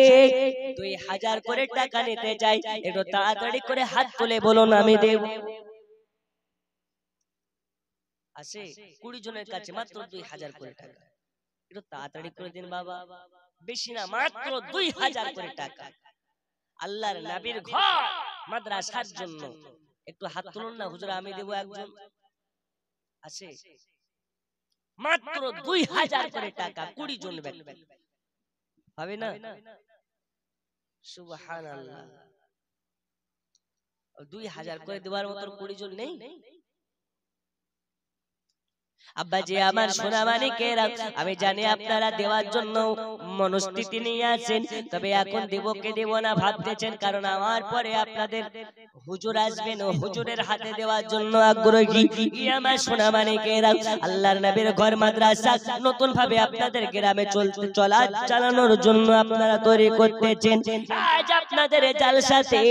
2000 করে টাকা নিতে চাই। একটু তাড়াতাড়ি করে হাত তুলে বলুন আমি দেব। আসে 20 জনের কাছে মাত্র 2000 করে টাকা। একটু তাড়াতাড়ি করে দিন বাবা, বেশি না, মাত্র 2000 করে টাকা আল্লাহর নবীর ঘর মাদ্রাসার জন্য। একটু হাত তুলুন না, হুজুর আমি দেব একজন। আসে মাত্র 2000 করে টাকা 20 জন ব্যক্তি, হবে না? সুবহানাল্লাহ। 2000 করে দেওয়ার মতো 20 জন নেই? আব্বাজি আমার সোনা মানিকেরা, আমি জানি আপনারা দেওয়ার জন্য মনস্থিতি নিয়ে আছেন, তবে এখন দেব কে দেব না ভাবতেছেন, কারণ আমার পরে আপনাদের হুজুর আসবেন ও হুজুরের হাতে দেওয়ার জন্য আগ্রহী। আমার সোনা মানিকেরা, আল্লাহর নবীর ঘর মাদ্রাসা নতুন ভাবে আপনাদের গ্রামে চালানোর জন্য আপনারা তৈরি করতেছেন। আজ আপনাদের জালসাতে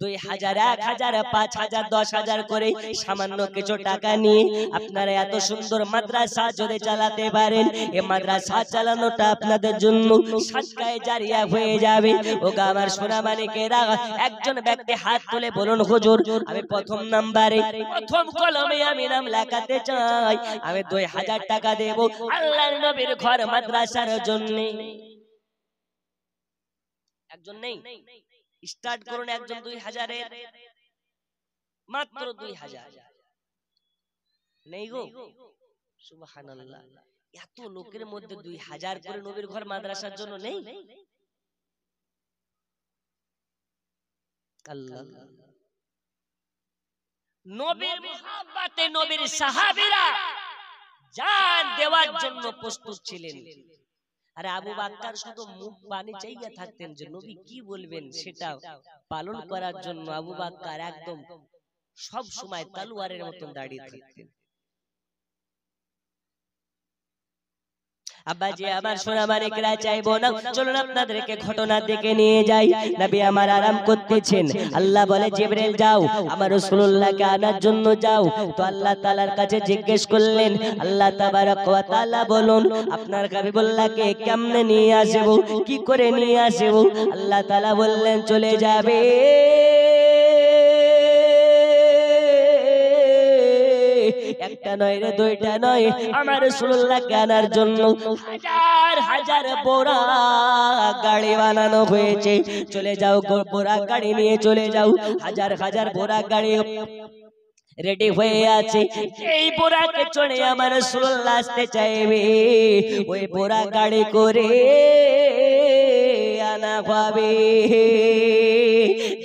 2000, 1000, 5000, 10000 করে সামান্য কিছু টাকা নিয়ে আপনারা এত সুন্দর মাদ্রাসা যদি চালাতে পারেন, এই মাদ্রাসা চালানোটা আপনাদের জন্য সাদকায়ে জারিয়া হয়ে যাবে। ওগো আমার সোনা মানিকেরা, একজন ব্যক্তি হাত তুলে বলুন হুজুর আমি প্রথম নাম্বারে, প্রথম কলমে আমি নাম লেখাতে চাই, আমি 2000 টাকা দেব আল্লাহর নবীর ঘর মাদ্রাসার জন্য। একজন নেই? স্টার্ট করুন একজন 2000 এর, মাত্র 2000। নেই গো? সুবহানাল্লাহ। এত লোকের মধ্যে 2000 করে নবীর ঘর মাদ্রাসার জন্য নেই? আল্লাহ, নবীর মুহাব্বতে নবীর সাহাবীরা জান দেওয়ার জন্য প্রস্তুত ছিলেন। আরে আবু বকর শুধু মুখ বাণী চাইয়া থাকতেন যে নবী কি বলবেন সেটা পালন করার জন্য আবু বকর একদম সব সময় তলোয়ারের মতন দাঁড়িয়ে থাকতেন। আব্বাজি আমার সোনা মানিকরা, চাইবো না, চলুন আপনাদেরকে ঘটনা দেখে নিয়ে যাই। নবী আমার আরাম করতেছেন, আল্লাহ বলে জিবরিল যাও আমার রাসূলুল্লাহকে আনার জন্য যাও। তো আল্লাহ তাআলার কাছে জিজ্ঞেস করলেন, আল্লাহ তাবারক ওয়া তাআলা বলুন আপনার হাবিবুল্লাহকে কেমনে নিয়ে আসবো, কি করে নিয়ে আসবো? আল্লাহ তাআলা বললেন চলে যাবে একটা একটা নয় রে দুইটা নয়, আমার রাসূলুল্লাহকে আনার জন্য হাজার হাজার বোরা গাড়ি বানানো হয়েছে। চলে যাও বোরা গাড়ি নিয়ে চলে যাও, হাজার হাজার বোরা গাড়ি রেডি হয়ে আছে। এই বোরাকে চড়ে আমার রাসূলুল্লাহ আসতে চাইবে, ওই বোরা গাড়ি করে আনা হবে।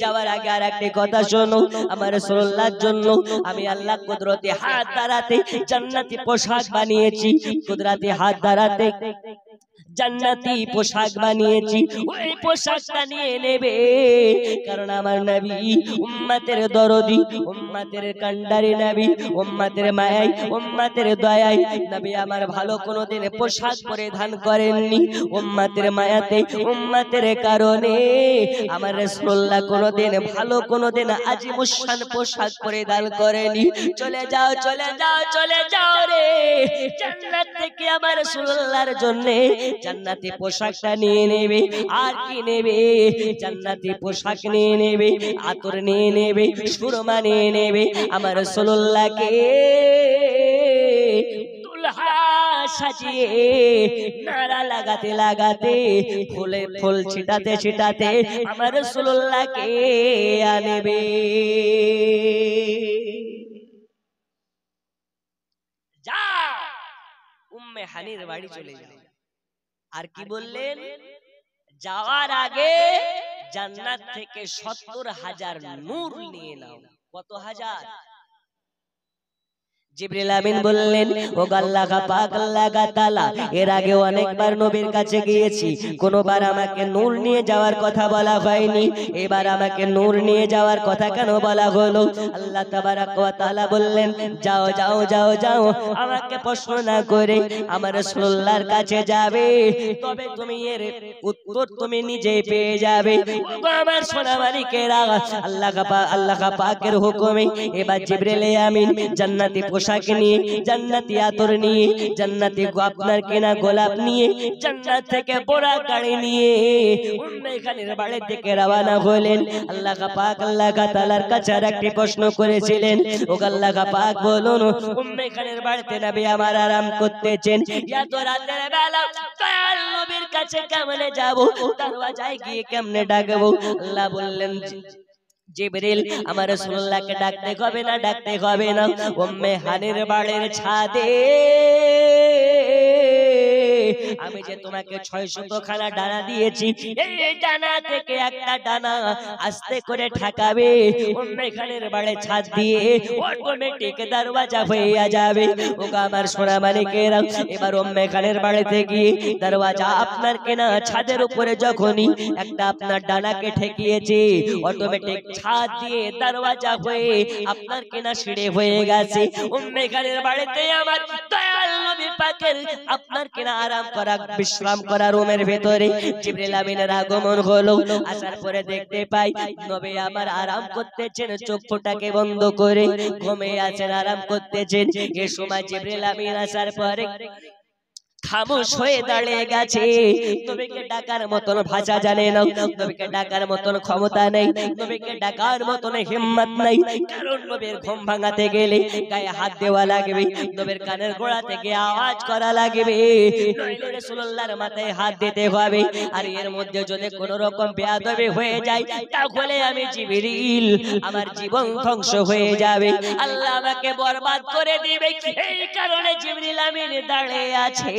যাওয়ার আগে আর একটা কথা শোনো, আমার রাসূলুল্লাহর জন্য আমি আল্লাহ কুদরতি হাত দ্বারাতে জান্নাতি পোশাক বানিয়েছি। কুদরতি হাত দ্বারাতে জান্নাতি পোশাক বানিয়েছি, ওই পোশাকটা নিয়ে নেবে। কারণ আমার নবী উম্মতের দরদি, উম্মতের কান্ডারি নবী, উম্মতের মায়াই, উম্মতের দয়াই নবী আমার ভালো কোনোদিন পোশাক পরিধান করেননি। উম্মতের মায়াতে, উম্মতের কারণে আমার রাসূলুল্লাহ কোনোদিন ভালো কোনোদিন আজিমুশান পোশাক পরিধান করেনি। চলে যাও চলে যাও চলে যাও রে, জান্নাত থেকে আমার রাসূলুল্লাহর জন্য জান্নাতি পোশাকটা নিয়ে নেবে। আর কি নেবে? জান্নাতি পোশাক নিয়ে নেবে, আতর নিয়ে নেবে, সুরমা নিয়ে নেবে। আমার রাসূলুল্লাহকে দুলহা সাজিয়ে নারা লাগাতে লাগাতে, ফুলে ফুল ছিটাতে ছিটাতে আমার রাসূলুল্লাহকে আনবে। যা উম্মে হানির বাড়ি চলে যাও। আর কি বললেন? যাওয়ার আগে জান্নাত থেকে ৭০,০০০ নূর নিয়ে নাও। কত হাজার? জিবরিল আমিন বললেন, ও আল্লাহ পাক, আল্লাহ তাআলা এর আগে অনেকবার নবীর কাছে গিয়েছি, কোনবার আমাকে নূর নিয়ে যাওয়ার কথা বলা হয়নি, এবার আমাকে নূর নিয়ে যাওয়ার কথা কেন বলা হলো? আল্লাহ তাবারাক ওয়া তাআলা বললেন, যাও যাও যাও যাও, আমাকে প্রশ্ন না করে আমার রাসূলুল্লাহর কাছে যাবে, তবে তুমি এর উত্তর তুমি নিজেই পেয়ে যাবে। ও আমার সোনামানিকেরা, আল্লাহ পাকের হুকুমে এবার জিবরিল আমিন জান্নাতি পোশাক নিয়ে, জান্নাতি আতর নিয়ে, জান্নাতি আপনার কেনা গোলাপ নিয়ে, জান্নাত থেকে বোরা গাড়ি নিয়ে উম্মে খানির বাড়ি থেকে রওনা হলেন। আল্লাহ পাক আল্লাহ তাআলার কাছে একটি প্রশ্ন করেছিলেন, ও আল্লাহ পাক বলুন, উম্মে খানির বাড়িতে নবী আমার আরাম করতেছেন, এত রাতের বেলা দয়াল নবীর কাছে কেমনে যাব? দরওয়াজায় গিয়ে কেমনে ডাকবো? আল্লাহ বললেন, জিবরিল আমার রাসূলুল্লাহকে ডাকতে হবে না, ডাকতে হবে না। উম্মে হানির বাড়ির ছাদে আমি যে তোমাকে ৬০০ খানা ডানা দিয়েছি, এই ডানা থেকে একটা ডানা আস্তে করে ঠাকাবে, উম্মে খানির বাড়ির ছাদ দিয়ে অটোমেটিক দরওয়াজা হয়ে যাবে। ও আমার সোনা মানিকেরা, এবার উম্মে খানির বাড়িতে গিয়ে দরওয়াজা আপনার কেনা ছাদের উপরে যখনই একটা আপনার ডানাকে ঠেকিয়েছে, অটোমেটিক ছাদ দিয়ে দরওয়াজা হয়ে আপনার কেনা সিঁড়ি হয়ে গেছে। উম্মে খানির বাড়িতে আমার দয়াল নবী পাকের আপনার কেনা আরাম করা, বিশ্রাম করা রুমের ভেতরে জিবরিল আমিনের আগমন হলো। আসার পরে দেখতে পাই নবী আমার আরাম করতেছেন, চোখটাকে বন্ধ করে ঘুমিয়ে আছেন, আরাম করতেছেন। এই সময় জিবরিল আমিন আসার পরে খামোশ হয়ে দাঁড়িয়ে গেছে। নবীকে ডাকার মতন ভাষা জানে না, নবীকে ডাকার মতন ক্ষমতা নেই, নবীকে ডাকার মতন হিম্মত নাই। কারণ নবীর ঘুম ভাঙাতে গেলে গায়ে হাত দেওয়া লাগবে, নবীর কানের গোড়া থেকে আওয়াজ করা লাগবে, নইলে রাসূলুল্লাহর মাথায় হাত দিতে হবে। আর এর মধ্যে যদি কোনো রকম বেয়াদবি হয়ে যায়, তাহলে আমি জিবরিল আমার জীবন ধ্বংস হয়ে যাবে, আল্লাহ আমাকে বরবাদ করে দিবে। এই কারণে জিবরিল আমিন দাঁড়িয়ে আছে।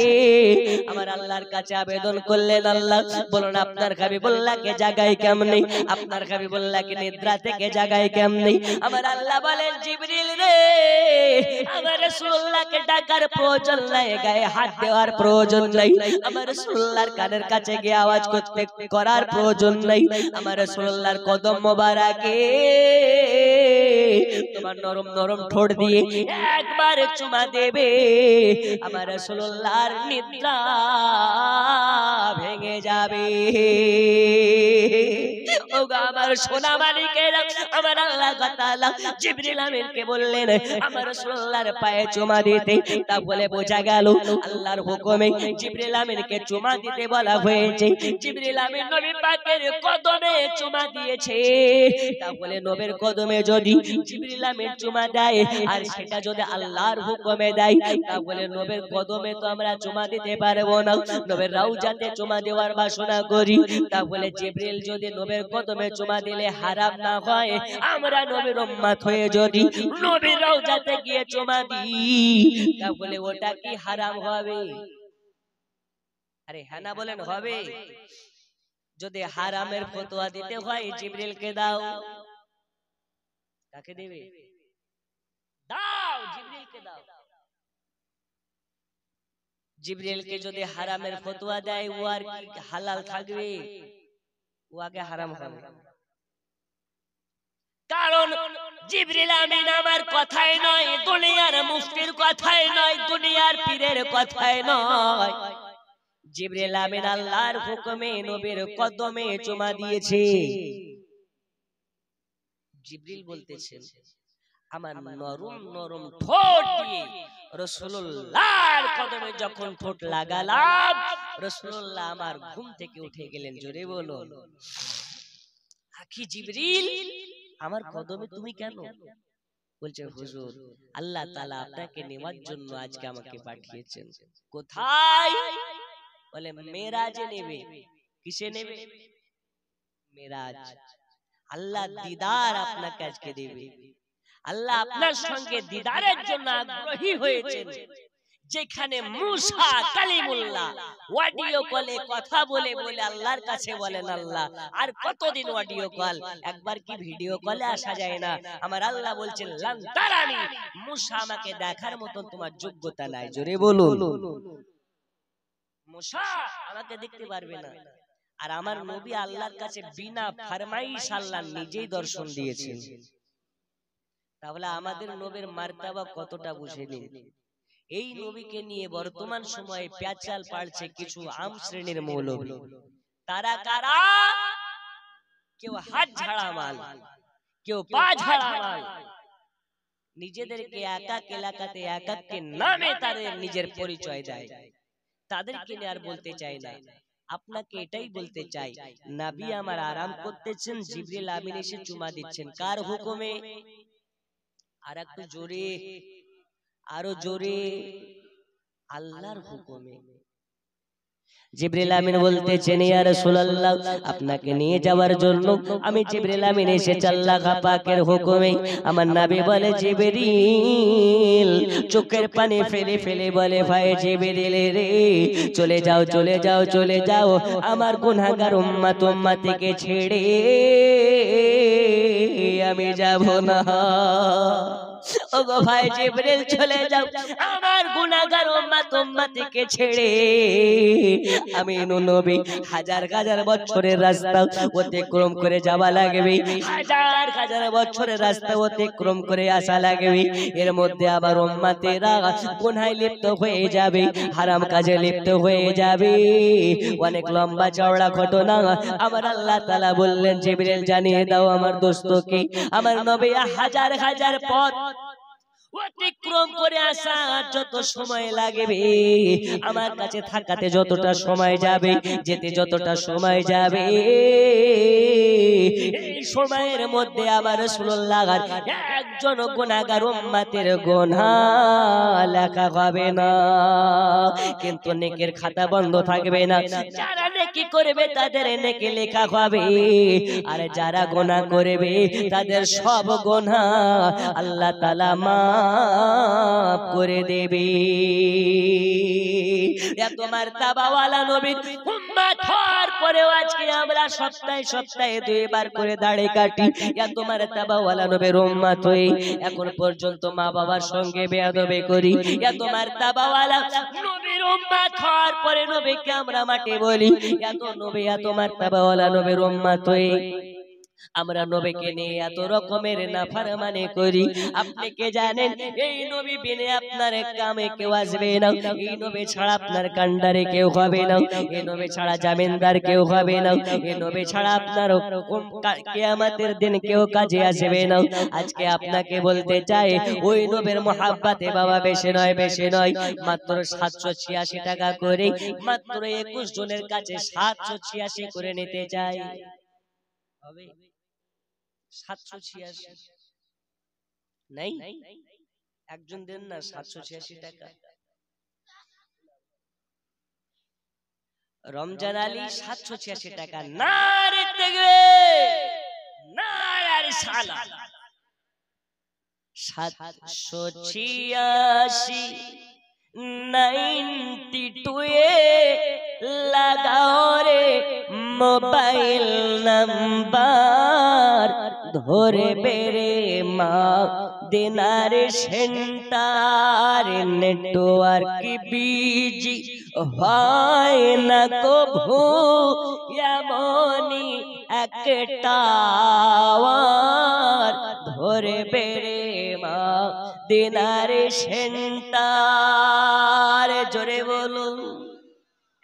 আমার আল্লাহর কাছে আবেদন করলেন, আল্লাহ বলুন আপনার হাবিবুল্লাহকে জাগাই কেমনে, আপনার হাবিবুল্লাহকে নিদ্রা থেকে জাগাই কেমনে? আমার আল্লাহ বলেন, জিবরিল রে, আমার রাসূলুল্লাহকে ডাকার প্রয়োজন নাই, গায়ে হাত দেওয়ার প্রয়োজন নাই, আমার রাসূলুল্লাহর কানের কাছে গিয়ে আওয়াজ করতে করার প্রয়োজন নাই। আমার রাসূলুল্লাহর কদম মোবারকে তোমার নরম নরম ঠোঁট দিয়ে একবার চুমা দেবে, আমার রাসূলুল্লাহর নিদ্রা ভেঙে যাবে। ও ওগো আমার সোনা মালিকেরা, আমার আল্লাহ তাআলা জিবরিল আমিনকে বললেন আমার রাসূলুল্লাহর পায়ে চুমা দিতে। তা বলে বোঝা গেল আল্লাহর হুকুমে জিবরিল আমিনকে চুমা দিতে বলা হয়েছে। জিবরিল আমিন নবী পাকের কদমে চুমা দিয়েছে। তা বলে নবীর কদমে যদি জিবরিল আমিন চুমা দেয় আর সেটা যদি আল্লাহর হুকুমে দেয়, তা বলে নবীর কদমে তো আমরা চুমা দিতে পারবো না, নবীর রওজাতে চুমা দেওয়ার বাসনা করি। তা বলে জিবরিল যদি নবীর কদমে চুমা দিলে হারাম না হয়, আমরা নবীর উম্মত হয়ে যদি নবীর রওজাতে গিয়ে চুমা দিই, তা বলে ওটা কি হারাম হবে? আরে হ্যাঁ না বলেন হবে? যদি হারামের ফতোয়া দিতে হয় জিবরিলকে দাও। কাকে দেবে? দাও, জিবরিলকে দাও। জিবরিলকে যদি হারামের ফতোয়া দেয় ও আর কি হালাল থাকবে? ও আগে হারাম হবে। কারণ জিবরিল আমিন আমার কথাই নয়, দুনিয়ার মুফতির কথাই নয়, দুনিয়ার পীরের কথাই নয়, জিবরিল আমিন আল্লাহর হুকুমে নবীর কদমে চুমা দিয়েছে। জিবরিল বলতেছেন আমার নরম নরম ঠোঁট দিয়ে রাসূলুল্লাহর কদমে যখন ঠোঁট লাগালাম, রাসূলুল্লাহ আমার ঘুম থেকে উঠে গেলেন। জোরে বলুন। আখি জিবরিল আমার কদমে তুমি কেন? বলছে হুজুর আল্লাহ তাআলা আপনাকে নেওয়ার জন্য আজকে আমাকে পাঠিয়েছেন। কোথায়? বলে মেরাজে নেবে। কিসে নেবে? মেরাজ। আল্লাহ দিদার আপনাকে আজকে দেবে। আল্লাহ আপনার সঙ্গে দিদারের জন্য আগ্রহী হয়েছেন। যেখানে মুসা কালিমুল্লাহ অডিও কলে কথা বলে বলে আল্লাহর কাছে বলেন আল্লাহ আর কতদিন অডিও কল, একবার কি ভিডিও কলে আসা যায় না? আমার আল্লাহ বলছেন লান তারানি, মুসা আমাকে দেখার মতো তোমার যোগ্যতা নাই। জোরে বলুন। মুসা আমাকে দেখতে পারবে না। আর আমার নবী আল্লাহর কাছে বিনা ফরমাইশ আল্লাহ নিজেই দর্শন দিয়েছেন। তাহলে আমাদের নবীর মার্তাবা কতটা বুঝে নিন। এই নবীকে নিয়ে বর্তমান সময়ে প্যাচাল পাড়ছে কিছু আম শ্রেণীর মৌলবী। তারা কারা? কেউ হাত ঝাড়া মাল, কেউ পা ঝাড়া মাল, নিজেদেরকে এক এক এলাকাতে এক এক নামে তাদের নিজের পরিচয় দেয়। তাদেরকে নিয়ে আর বলতে চাই না। আপনাকে এটাই বলতে চাই, নবী আমার আরাম করতেছেন, জিবরিল আমিন এসে চুমা দিচ্ছেন। কার হুকুমে? আর একটু জোরে, আরো জোরে, আল্লাহর হুকুমে। জিবরিল আমিন বলতেছেন ইয়া রাসূলুল্লাহ আপনাকে নিয়ে যাওয়ার জন্য আমি জিবরিল আমিন এসেছি আল্লাহ পাকের হুকুমে। আমার নবী বলে জিবরিল, চোখের পানি ফেলে ফেলে বলে ভাই জিবরিল রে চলে যাও চলে যাও চলে যাও, আমার গুনাহগার উম্মত উম্মতিকে ছেড়ে আমি যাব না। ওগো ভাই জিবরিল চলে যাও, আমার গুনাহগার উম্মত উম্মতিকে ছেড়ে আমি নবী হাজার হাজার বছরের রাস্তা অতিক্রম করে যাওয়া লাগবে, হাজার হাজার বছরের রাস্তা অতিক্রম করে আসা লাগবে। এর মধ্যে আবার উম্মতেরা গুনাহে লিপ্ত হয়ে যাবে, হারাম কাজে লিপ্ত হয়ে যাবে। অনেক লম্বা চওড়া ঘটনা। আমার আল্লাহ তাআলা বললেন জিবরিল জানিয়ে দাও আমার দোস্তকে আমার নবী হাজার হাজার পথ অতিক্রম করে আসা যত সময় লাগবে, আমার কাছে থাকাতে যতটা সময় যাবে, যেতে যতটা সময় যাবে, এই সময়ের মধ্যে আমার রাসূলুল্লাহর একজন গুনাহগার উম্মতের গুনাহ লেখা হবে না। কিন্তু নেকের খাতা বন্ধ থাকবে না। যারা নেকি করবে তাদের নেকি লেখা হবে, আর যারা গুনাহ করবে তাদের সব গুনাহ আল্লাহ তাআলা মাফ করে দেবে। এত মারতাবাওয়ালা নবীর উম্মত হওয়ার পরেও আজকে আমরা সপ্তাহে সপ্তাহে দুইবার করে দাড়ি কাটি। এত মারতাবাওয়ালা নবীর উম্মত হই এখন পর্যন্ত মা বাবার সঙ্গে বেয়াদবি করি। এত মারতাবাওয়ালা নবীর উম্মত হওয়ার পরে নবীকে আমরা মাটি বলি। এত নবী এত মারতাবাওয়ালা নবীর উম্মত হই আমরা নবীকে নিয়ে এত রকমের নাফরমানি করি, আপনি কি জানেন এই নবী বিনে আপনার কামে কেউ আসবে না, এই নবী ছাড়া আপনার কান্ডারে কেউ হবে না, এই নবী ছাড়া জামিনদার কেউ হবে না, এই নবী ছাড়া আপনার কিয়ামতের দিন কেউ কাজে আসবে না। আজকে আপনাকে বলতে চাই ওই নবীর মহব্বতে বাবা বেশি নয়, মাত্র 786 টাকা করে, মাত্র 21 জনের কাছে 786 করে নিতে চাই। হবে 786 নাই, একজন দেন না 786 টাকা। রমজান আলী 786 টাকা, নারে তাকবীর, নারে রিসালাত। 786 92 এ লাগাও রে মোবাইল নাম্বার, ধরে বেরে মা দিনার সেন্টার, নেটওয়ার্ক বিজি হয় না কভু, এমনই একটা ধরে বেরে মা দিনার সেন্টার। জোরে বলুন,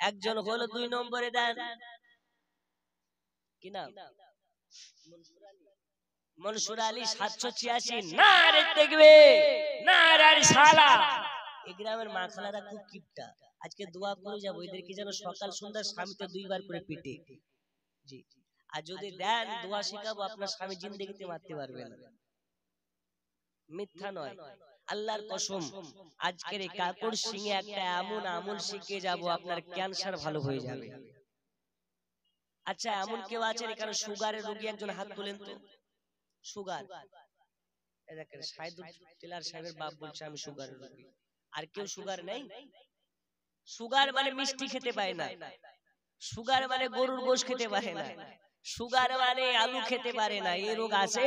একজন হলো 2 নম্বরে দেন কি নাম? মনসুর আলী 786, নারে তাকবীর, নারে রিসালাত। এই গ্রামের মা খালারা খুব কিপটা, আজকে দোয়া করে যাব এদেরকে যেন সকাল সন্ধ্যা স্বামীতে 2 বার করে পিটে। জি, আর যদি দেন দোয়া শেখাবো, আপনার স্বামী জিন্দেগিতে মারতে পারবে না, মিথ্যা নয়, আল্লাহর কসম। আজকের এই কাকড় সিংহে একটা এমন আমল শিখে যাব, আপনার ক্যান্সার ভালো হয়ে যাবে। আচ্ছা, এমন কেউ আছেন এখানে সুগারের রোগী? একজন হাত তোলেন তো। সুগার, এই দেখেন সাইদুল টেলার সাহেবের বাপ বলছে আমি সুগারের রোগী। আর কেউ সুগার নেই? সুগার মানে মিষ্টি খেতে পায় না, সুগার মানে গরুর গোশত খেতে পারে না, সুগার মানে আলু খেতে পারে না, এই রোগ আছে?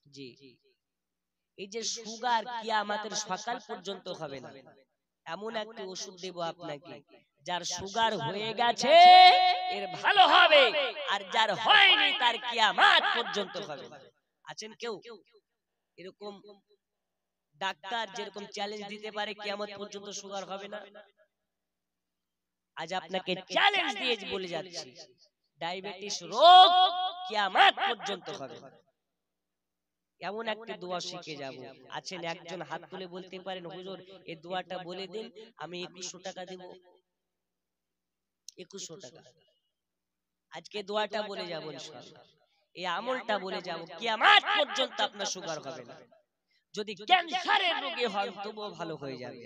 জি, এই যে সুগার কিয়ামতের সকাল পর্যন্ত হবে না, এমন একটা ওষুধ দেব আপনাকে, যার সুগার হয়ে গেছে এর ভালো হবে, আর যার হয়নি তার কিয়ামত পর্যন্ত হবে না। আছেন কেউ এরকম ডাক্তার যেরকম চ্যালেঞ্জ দিতে পারে কিয়ামত পর্যন্ত সুগার হবে না? আজ আপনাকে চ্যালেঞ্জ দিয়ে বলে যাচ্ছি, ডায়াবেটিস রোগ কিয়ামত পর্যন্ত হবে না। এমন একটা দোয়া শিখে যাব। আছেন একজন হাত তুলে বলতে পারেন হুজুর এই দোয়াটা বলে দিন, আমি 2100 টাকা দেব। 2100 টাকা। আজকে দোয়াটা বলে যাব ইনশাআল্লাহ, এই আমলটা বলে যাব, কিয়ামত পর্যন্ত আপনার সুগার হবে না। যদি ক্যান্সারের রোগী হন তবুও ভালো হয়ে যাবে।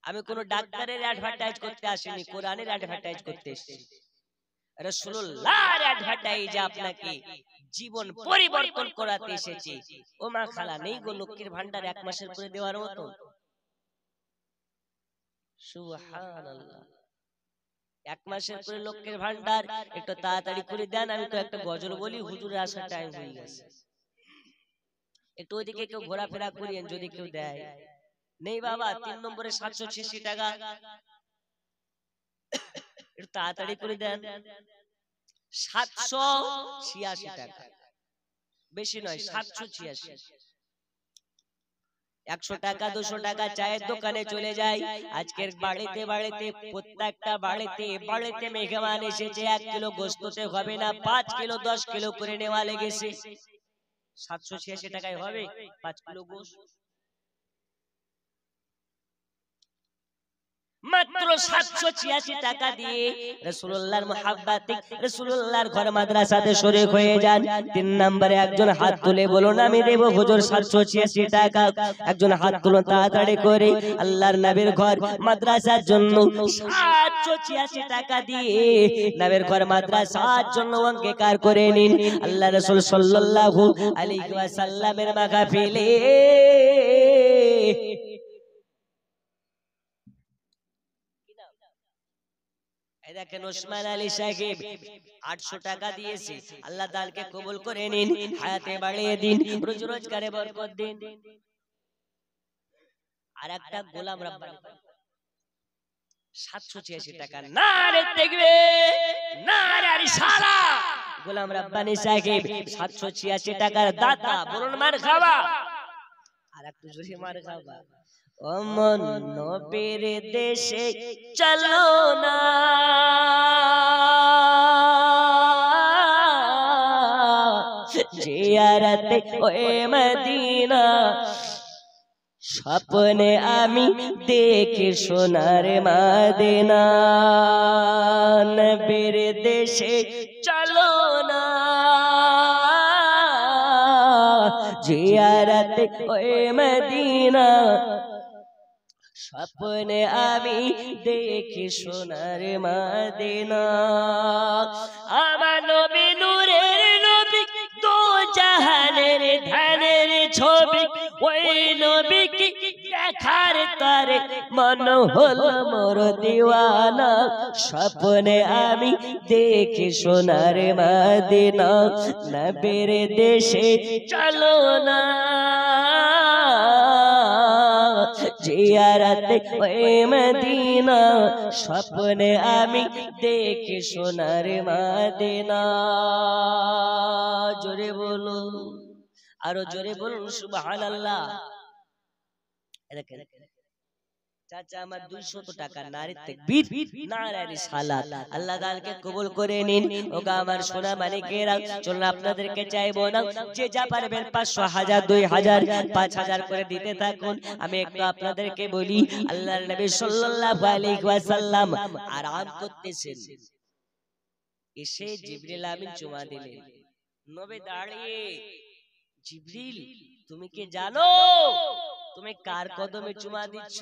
আমি কোন ডাক্তারের অ্যাডভার্টাইজ করতে আসিনি, কোরআনের অ্যাডভার্টাইজ করতে এসেছি। রাসূলুল্লাহর অ্যাডভার্টাইজে আপনাকে জীবন পরিবর্তন করাতে এসেছি। ও মা খালা, নেই গো লক্ষ্মীর ভান্ডার 1 মাসের করে দেওয়ার মতো? সুবহানাল্লাহ, 1 মাসের করে লক্ষ্মীর ভান্ডার, একটু তাড়াতাড়ি করে দেন। আমি তো একটা গজল বলি, হুজুরের আসার টাইম হয়ে গেছে, একটু ওইদিকে কেউ ঘোরাফেরা করিয়েন যদি কেউ দেয়। নেই বাবা, 3 নম্বরে 786 টাকা, একটু তাড়াতাড়ি করে দেন। 786 টাকা, বেশি নয়, 786। 100 টাকা 200 টাকা চায়ের দোকানে চলে যায়। আজকের বাড়িতে বাড়িতে, প্রত্যেকটা বাড়িতে মেহমান এসেছে, 1 কিলো গোশততে হবে না, 5 কিলো 10 কিলো করে নেওয়া লেগেছে। 786 টাকায় হবে 5 কিলো গোশত? মাত্র 786 টাকা দিয়ে রাসূলুল্লাহর মুহাব্বতে রাসূলুল্লাহর ঘর মাদ্রাসাতে শরীক হয়ে যান। 3 নম্বরে একজন হাত তুলে বলুন আমি দেব হুজুর 786 টাকা। একজন হাত তুলুন তাড়াতাড়ি করে, আল্লাহর নবীর ঘর মাদ্রাসার জন্য 786 টাকা দিয়ে নবীর ঘর মাদ্রাসার জন্য অঙ্গীকার করে নিন। আল্লাহ রাসূল সাল্লাল্লাহু আলাইহি ওয়াসাল্লামের মাহফিলে দেখেন ওসমান আলী সাহেব 800 টাকা দিয়েছে। আল্লাহ দানকে কবুল করে নিন, হায়াতে বাড়িয়ে দিন, রোজি রোজগারে বরকত দিন। আর একটা গোলাম রাব্বানি 786 টাকা। নারে তাকবীর, নারে রিসালাত। গোলাম রাব্বানী সাহেব 786 টাকার দাতা, বলুন মারহাবা। আর একটু জোরে মারহাবা। ও মন নবীর দেশে চলো না, জিয়ারতে ওই মদিনা, স্বপ্নে আমি দেখি সোনার মদিনা। নবীর দেশে চলো না, জিয়ারতে ওই মদিনা, স্বপ্নে আমি দেখি সোনার মদিনা। আমার নবী নূরের নবী, দো জাহানের ধানের ছবি, ওই নবীকে দেখার তরে মন হলো মোর দিওয়ানা। স্বপ্নে আমি দেখি সোনার মদিনা, নবীর দেশে চলো না, জিয়ারতে ওই মদিনা, স্বপ্নে আমি দেখি সোনার মদিনা। জোরে বলুন, আরো জোরে বলুন সুবহানাল্লাহ। চাচা আমার 200 টাকা। নারে তাকবীর, নারে রিসালাত। আল্লাহ তাআলাকে কবুল করে নিন। ওগো আমার সোনা মানিকেরা, চলুন আপনাদেরকে চাইবো না, যে যা পারবেন 500, 1000, 2000, 5000 করে দিতে থাকুন। আমি একটু আপনাদেরকে বলি, আল্লাহর নবী সাল্লাল্লাহু আলাইহি ওয়াসাল্লাম আরাম করতেছেন, এসে জিবরিল আমিন চুমা দিলেন। নবী দাঁড়িয়ে, জিবরিল তুমি কি জানো তুমি কার কদমে চুমা দিচ্ছ?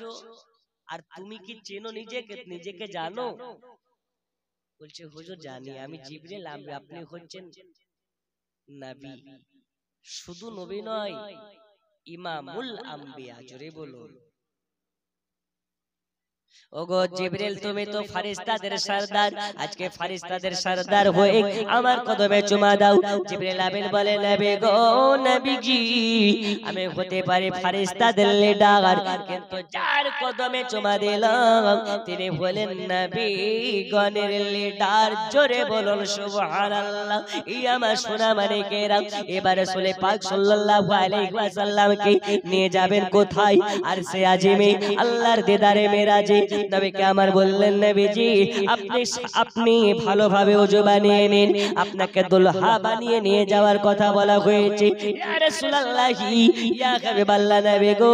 আর তুমি কি চেনো নিজেকে? নিজেকে জানো? বলছে হুজুর জানি, আমি জিবরিল, আপনি হচ্ছেন নবী। শুধু নবী নয়, ইমামুল আম্বিয়া। জোরে বলুন। ওগো জিবরিল তুমি তো ফেরেশতাদের সরদার, আজকে ফেরেশতাদের সরদার হয়ে আমার কদমে চুমা দাও। জিবরিল আমিন বলে নবী গো, নবীজি আমি হতে পারি ফেরেশতাদের লিডার, কিন্তু যার কদমে চুমা দিলাম তিনি হলেন নবী গণের লিডার। জোরে বলুন সুবহানাল্লাহ। এই আমার সোনা মানিকেরা, এবার রাসূল পাক সাল্লাল্লাহু আলাইহি ওয়াসাল্লামকে নিয়ে যাবেন কোথায়? আর সে আজিমে আল্লাহর দিদারে মেরাজে। নবীকে আমার বললেন নবীজি আপনি ভালোভাবে ওযু বানিয়ে নিন, আপনাকে দুলহা বানিয়ে নিয়ে যাওয়ার কথা বলা হয়েছে। ইয়া রাসূলুল্লাহি, ইয়া হাবিবাল্লাহ, নবী গো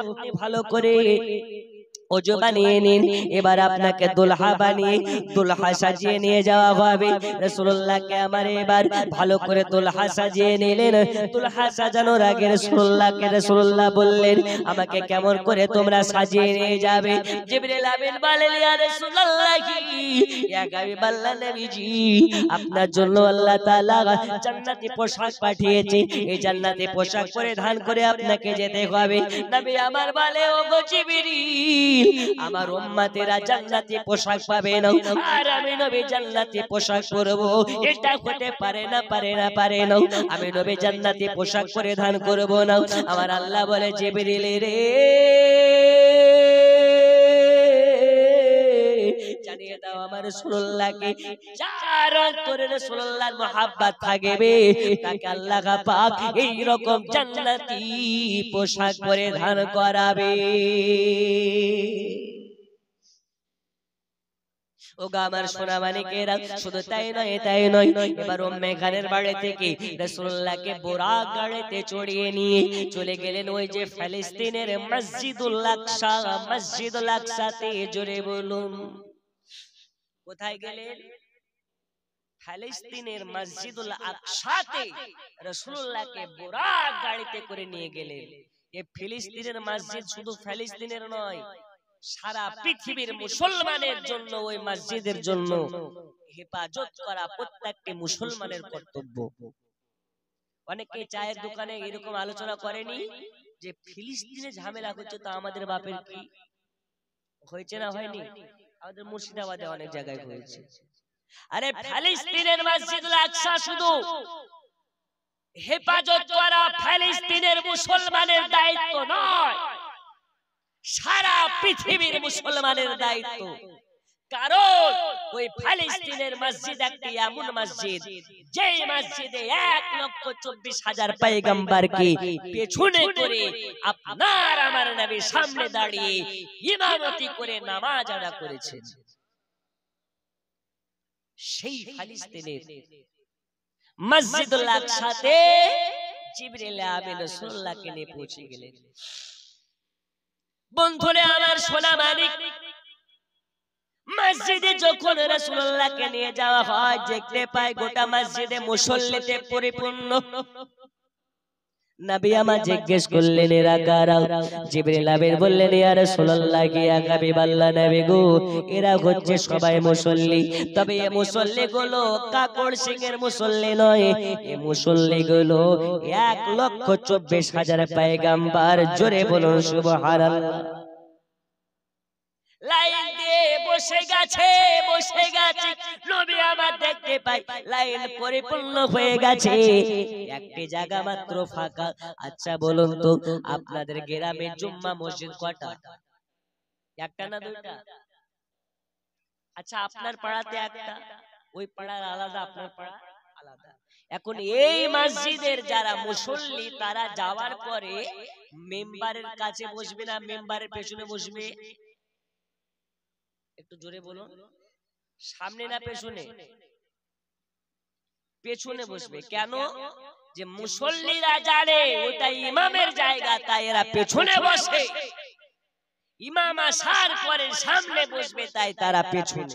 আপনি ভালো করে ওযু বানিয়ে নিন, এবার আপনাকে দুলহা বানিয়ে দুলহা সাজিয়ে নিয়ে যাওয়া হবে। রাসূলুল্লাহকে আমার এবার ভালো করে দুলহা সাজিয়ে নিলেন। দুলহা সাজানোর আগে রাসূলুল্লাহ বললেন আমাকে কেমন করে তোমরা সাজিয়ে নিয়ে যাবে? জিবরিল আমিন বলেন ইয়া রাসূলুল্লাহি, ইয়া হাবিবাল্লাহ, নবীজি আপনার জন্য আল্লাহ তাআলা জান্নাতি পোশাক পাঠিয়েছে, এই জান্নাতি পোশাক পরিধান করে আপনাকে যেতে হবে। নবী আমার বলে ওগো জিবরিল, আমার উম্মতেরা জান্নাতি পোশাক পাবে না, আর আমি নবী জান্নাতি পোশাক পরবো, এটা হতে পারে না, পারে না, পারে না। আমি নবী জান্নাতি পোশাক পরিধান করব না। আমার আল্লাহ বলে জিবরিল রে, জানিয়ে দাও আমার রাসূলুল্লাহকে যার অন্তরে রাসূলুল্লাহর মহব্বত থাকবে, তাকে আল্লাহ পাক এই রকম জান্নাতি পোশাক পরিধান করাবে। ওগো আমার সোনা মানিকেরা, শুধু তাই নয়, তাই নয়, এবার উম্মে খানের বাড়ি থেকে রাসূলুল্লাহকে বুরাক গাড়িতে চড়িয়ে নিয়ে চলে গেলেন ওই যে ফিলিস্তিনের মসজিদুল আকসা। মসজিদুল আকসাতে, জোরে বলুন কোথায় গেলেন? ফিলিস্তিনের মসজিদুল আকসাতে রাসূলুল্লাহকে বুরাক গাড়িতে করে নিয়ে গেলেন। এই ফিলিস্তিনের মসজিদ শুধু ফিলিস্তিনের নয়, সারা পৃথিবীর মুসলমানের জন্য ওই মসজিদের জন্য হেফাজত করা প্রত্যেকটি মুসলমানের কর্তব্য। অনেকে চায়ের দোকানে এরকম আলোচনা করেনি যে ফিলিস্তিনে ঝামেলা হচ্ছে, তো আমাদের বাপের কি হয়েছে না হয়নি? আমাদের মুর্শিদাবাদে অনেক জায়গায় হয়েছে। আরে ফিলিস্তিনের মসজিদুল আকসা শুধু হেফাজত করা ফিলিস্তিনের মুসলমানের দায়িত্ব নয়, সারা পৃথিবীর মুসলমানের দায়িত্ব। কারণ ওই ফিলিস্তিনের মসজিদ একটি এমন মসজিদ যেই মসজিদে 1,24,000 পয়গম্বরকে পেছনে করে আপনার আমার নবী সামনে দাঁড়িয়ে ইমামতি করে নামাজ আদা করেছেন। সেই ফিলিস্তিনের মসজিদুল আকসাতে জিবরিল আমিন রাসূলুল্লাহকে নিয়ে পৌঁছে গেলেন। বন্ধুরা আমার সোনা মানিক, মসজিদে যখন রাসূলুল্লাহকে নিয়ে যাওয়া হয় দেখতে পায় গোটা মসজিদে মুসল্লিতে পরিপূর্ণ। নবী আমার জিজ্ঞেস করলেন এরা কারা? জিবরিল আমিন বললেন ইয়া রাসূলুল্লাহ কি আগামী বাল্লা নবী গো, এরা হচ্ছে সবাই মুসল্লি, তবে এই মুসল্লিগুলো কাকড় সিংহের মুসল্লি নয়, এই মুসল্লিগুলো 1,24,000 পয়গম্বর। জোরে বলুন সুবহানাল্লাহ। লাইন দিয়ে বসে গেছে নবী আমার দেখতে পাই লাইন পরিপূর্ণ হয়ে গেছে, একটি জায়গা মাত্র ফাঁকা। আচ্ছা বলুন তো আপনাদের গ্রামে জুম্মা মসজিদ কয়টা? একটা না দুইটা? আচ্ছা আপনার পাড়াতে একটা, ওই পাড়ার আলাদা, আপনার পাড়া আলাদা। এখন এই মসজিদের যারা মুসল্লি তারা যাওয়ার পরে মেম্বারের কাছে বসবে না মেম্বারের পেছনে বসবে? একটু জোরে বলুন। সামনে না পেছনে? পেছনে বসবে। কেন? যে মুসল্লিরা জানে ওটা ইমামের জায়গা, তাই এরা পেছনে বসে। ইমাম আসার পরে সামনে বসবে, তাই তারা পেছনে।